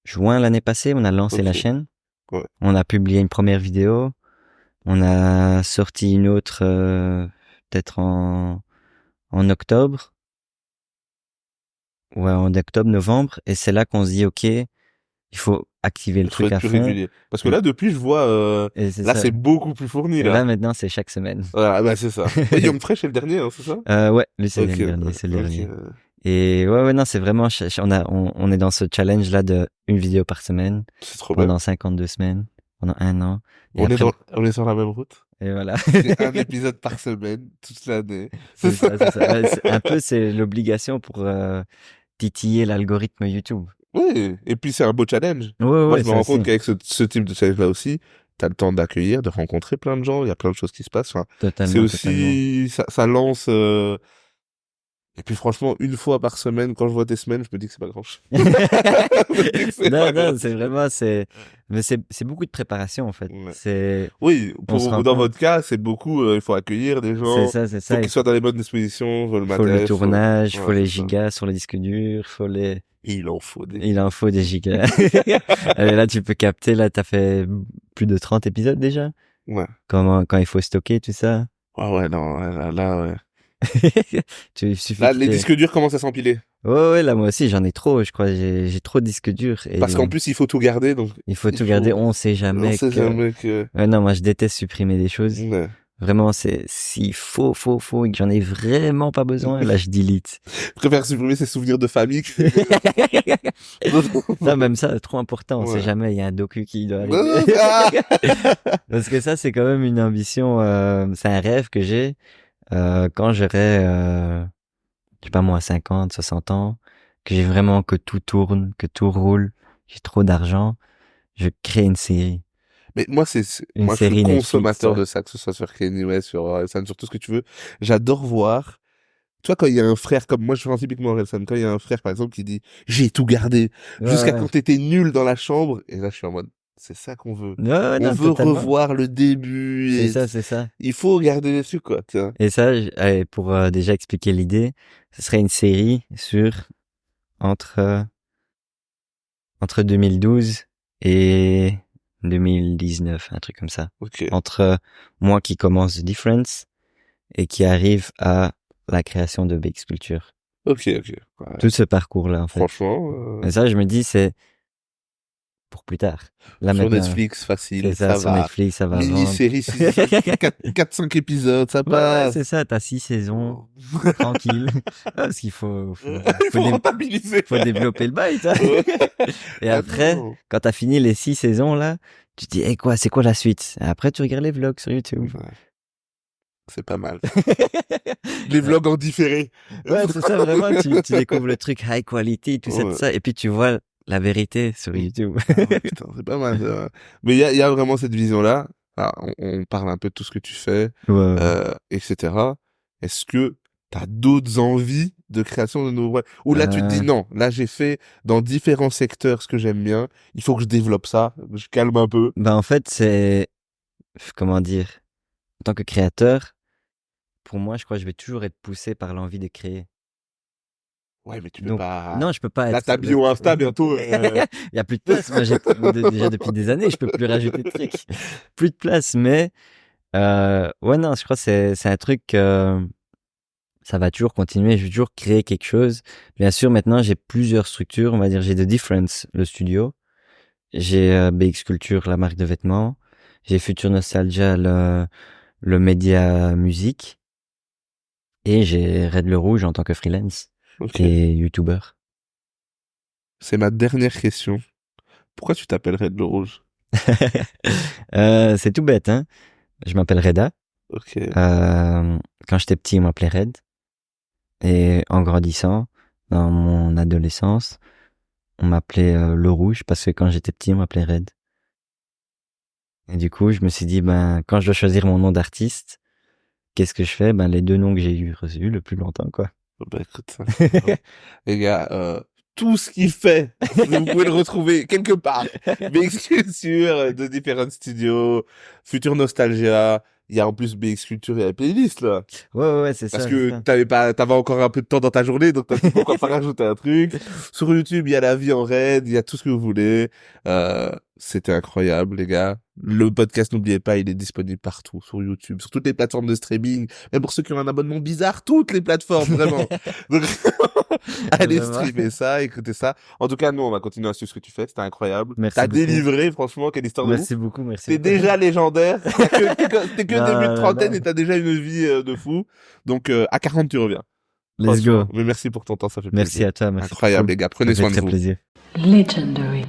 juin l'année passée, on a lancé la Ok. chaîne. Ouais. On a publié une première vidéo. On a sorti une autre, peut-être en octobre. Ouais, en octobre, novembre. Et c'est là qu'on se dit, OK, il faut activer le Il faut truc être à plus fond. régulier. Parce que là, depuis, je vois, Et c'est là, ça. c'est beaucoup plus fourni, Et là. là, maintenant, c'est chaque semaine. Voilà, bah, c'est ça. Ouais, Guillaume Fresh est le dernier, hein, c'est ça? Ouais, lui, c'est le Ok, dernier, c'est le ok. dernier. Et ouais, non, c'est vraiment, on est dans ce challenge-là de une vidéo par semaine C'est trop bien. pendant 52 semaines, pendant un an. Et On est après, on est sur la même route. et voilà. C'est un épisode par semaine, toute l'année. C'est C'est ça. ça, c'est ça. Ouais, un peu, c'est l'obligation pour titiller l'algorithme YouTube. Oui, et puis c'est un beau challenge. Ouais, Moi, ouais, je me ça rends aussi. compte qu'avec ce type de challenge-là aussi, t'as le temps d'accueillir, de rencontrer plein de gens, il y a plein de choses qui se passent. Enfin, c'est Totalement, totalement. aussi, ça lance, et puis franchement, une fois par semaine, quand je vois tes semaines, je me dis que c'est pas grand-chose. Je me dis que c'est Non, pas non, c'est grand-chose. vraiment, mais c'est beaucoup de préparation, en fait. Ouais. C'est, Oui, on se rend dans compte. votre cas, c'est beaucoup, il faut accueillir des gens, C'est faut ça. qu'ils soient dans les bonnes dispositions, faut le Il faut le matériel, tournage, il ouais, faut les c'est ça. gigas sur le disque dur, Il en faut des. il en faut des gigas. Allez, là, tu peux capter, là, t'as fait plus de 30 épisodes déjà. Ouais. Quand il faut stocker tout ça. Ouais, ouais, non, ouais. Il suffit Là, que les disques durs commencent à s'empiler. ouais, là, moi aussi, j'en ai trop, je crois, j'ai trop de disques durs Parce qu'en et plus, il faut tout garder, donc il faut il tout garder. faut, On sait on jamais sait que, jamais que, ouais, non, moi, je déteste supprimer des choses. ouais. Vraiment, s'il faut, et que j'en ai vraiment pas besoin, là, je delete. Je préfère supprimer ces souvenirs de famille que... Ça, même ça, trop important. On sait Ouais. jamais, il y a un docu qui doit arriver. Ah. Parce que ça, c'est quand même une ambition, c'est un rêve que j'ai, quand j'aurai, je sais pas moi, 50, 60 ans, que j'ai vraiment que tout tourne, que tout roule, j'ai trop d'argent, je crée une série. Mais moi, Une moi, je suis série Netflix, consommateur ouais. de ça, que ce soit sur Kanye West, sur Orelsan, sur tout ce que tu veux. J'adore voir. Tu vois, quand il y a un frère comme moi, je prends typiquement Orelsan, quand il y a un frère, par exemple, qui dit, j'ai tout gardé, Ouais, jusqu'à ouais. quand t'étais nul dans la chambre, et là, je suis en mode, c'est ça qu'on veut. Ouais, ouais, On non, veut totalement. revoir le début, C'est et ça, c'est ça. il faut garder les trucs, quoi, tu vois. Et ça, pour déjà expliquer l'idée, ce serait une série entre, euh, entre 2012 et 2019, un truc comme ça. Ok, Entre moi qui commence The Difference et qui arrive à la création de Big Sculpture. ok. Ouais. Tout ce parcours-là, en fait. Franchement, Et ça, je me dis, pour plus tard. Là, Sur maintenant, Netflix, facile, c'est ça, ça sur va. Netflix, ça va vendre. Mini-série, 4-5 épisodes, ça Ouais, passe. c'est ça, t'as 6 saisons, Oh. tranquille. Parce qu'il faut Il faut rentabiliser. faut développer le bail, toi. Ouais. Et Ah après, non. quand t'as fini les 6 saisons, là, tu te dis, eh quoi, c'est quoi la suite? Et après, tu regardes les vlogs sur YouTube. Ouais. C'est pas mal. Les vlogs en différé. Ouais, c'est ça, vraiment, tu découvres le truc high quality, tout ça, tout Ouais. ça, et puis tu vois la vérité sur YouTube. Ah ouais, putain, c'est pas mal. Mais il y a vraiment cette vision-là. Ah, on parle un peu de tout ce que tu fais, Ouais. etc. Est-ce que t'as d'autres envies de création de nouveaux... Ou là, tu te dis, non, là, j'ai fait dans différents secteurs ce que j'aime bien. Il faut que je développe ça. Je calme un peu. Ben, en fait, c'est, comment dire, en tant que créateur, pour moi, je crois que je vais toujours être poussé par l'envie de créer. Ouais, mais tu peux Donc, pas... non, je peux pas Là, être... ta bio Insta, bientôt... Il y a plus de place. Moi, déjà depuis des années, je peux plus rajouter de trucs. Plus de place, mais ouais, non, je crois que c'est un truc, ça va toujours continuer. Je vais toujours créer quelque chose. Bien sûr, maintenant, j'ai plusieurs structures. On va dire, j'ai The Difference, le studio. J'ai BX Culture, la marque de vêtements. J'ai Future Nostalgia, le média musique. Et j'ai Red le Rouge en tant que freelance Ok. et YouTuber. C'est ma dernière question. Pourquoi tu t'appellerais de rouge? C'est tout bête, hein. Je m'appelle Reda. Ok. Quand j'étais petit, on m'appelait Red. Et en grandissant, dans mon adolescence, on m'appelait le Rouge parce que quand j'étais petit, on m'appelait Red. Et du coup, je me suis dit, ben, quand je dois choisir mon nom d'artiste, qu'est-ce que je fais? Ben, les deux noms que j'ai eu reçus le plus longtemps, quoi. Bah écoute, ça. Les gars, tout ce qu'il fait, vous pouvez le retrouver quelque part. BX Culture, de différents studios, Future Nostalgia. Il y a en plus BX Culture et la playlist, là. Ouais, c'est Parce ça. que t'avais encore un peu de temps dans ta journée, donc t'as dit pourquoi pas rajouter un truc. Sur YouTube, il y a la vie en raid, il y a tout ce que vous voulez. C'était incroyable, les gars. Le podcast, n'oubliez pas, il est disponible partout, sur YouTube, sur toutes les plateformes de streaming. Même pour ceux qui ont un abonnement bizarre, toutes les plateformes, vraiment. Donc, allez Vraiment. streamer ça, écoutez ça. En tout cas, nous, on va continuer à suivre ce que tu fais. C'était incroyable. Merci T'as beaucoup. délivré, franchement, quelle histoire de ouf. Merci beaucoup, merci. T'es beaucoup. déjà légendaire. T'es que Non, début de non, trentaine non. et t'as déjà une vie de fou. Donc, à 40, tu reviens. Let's Franchement. go. Mais merci pour ton temps, ça fait Merci plaisir. à toi, merci. Incroyable, Cool. les gars. Prenez Ça fait soin de très vous. plaisir. Legendary.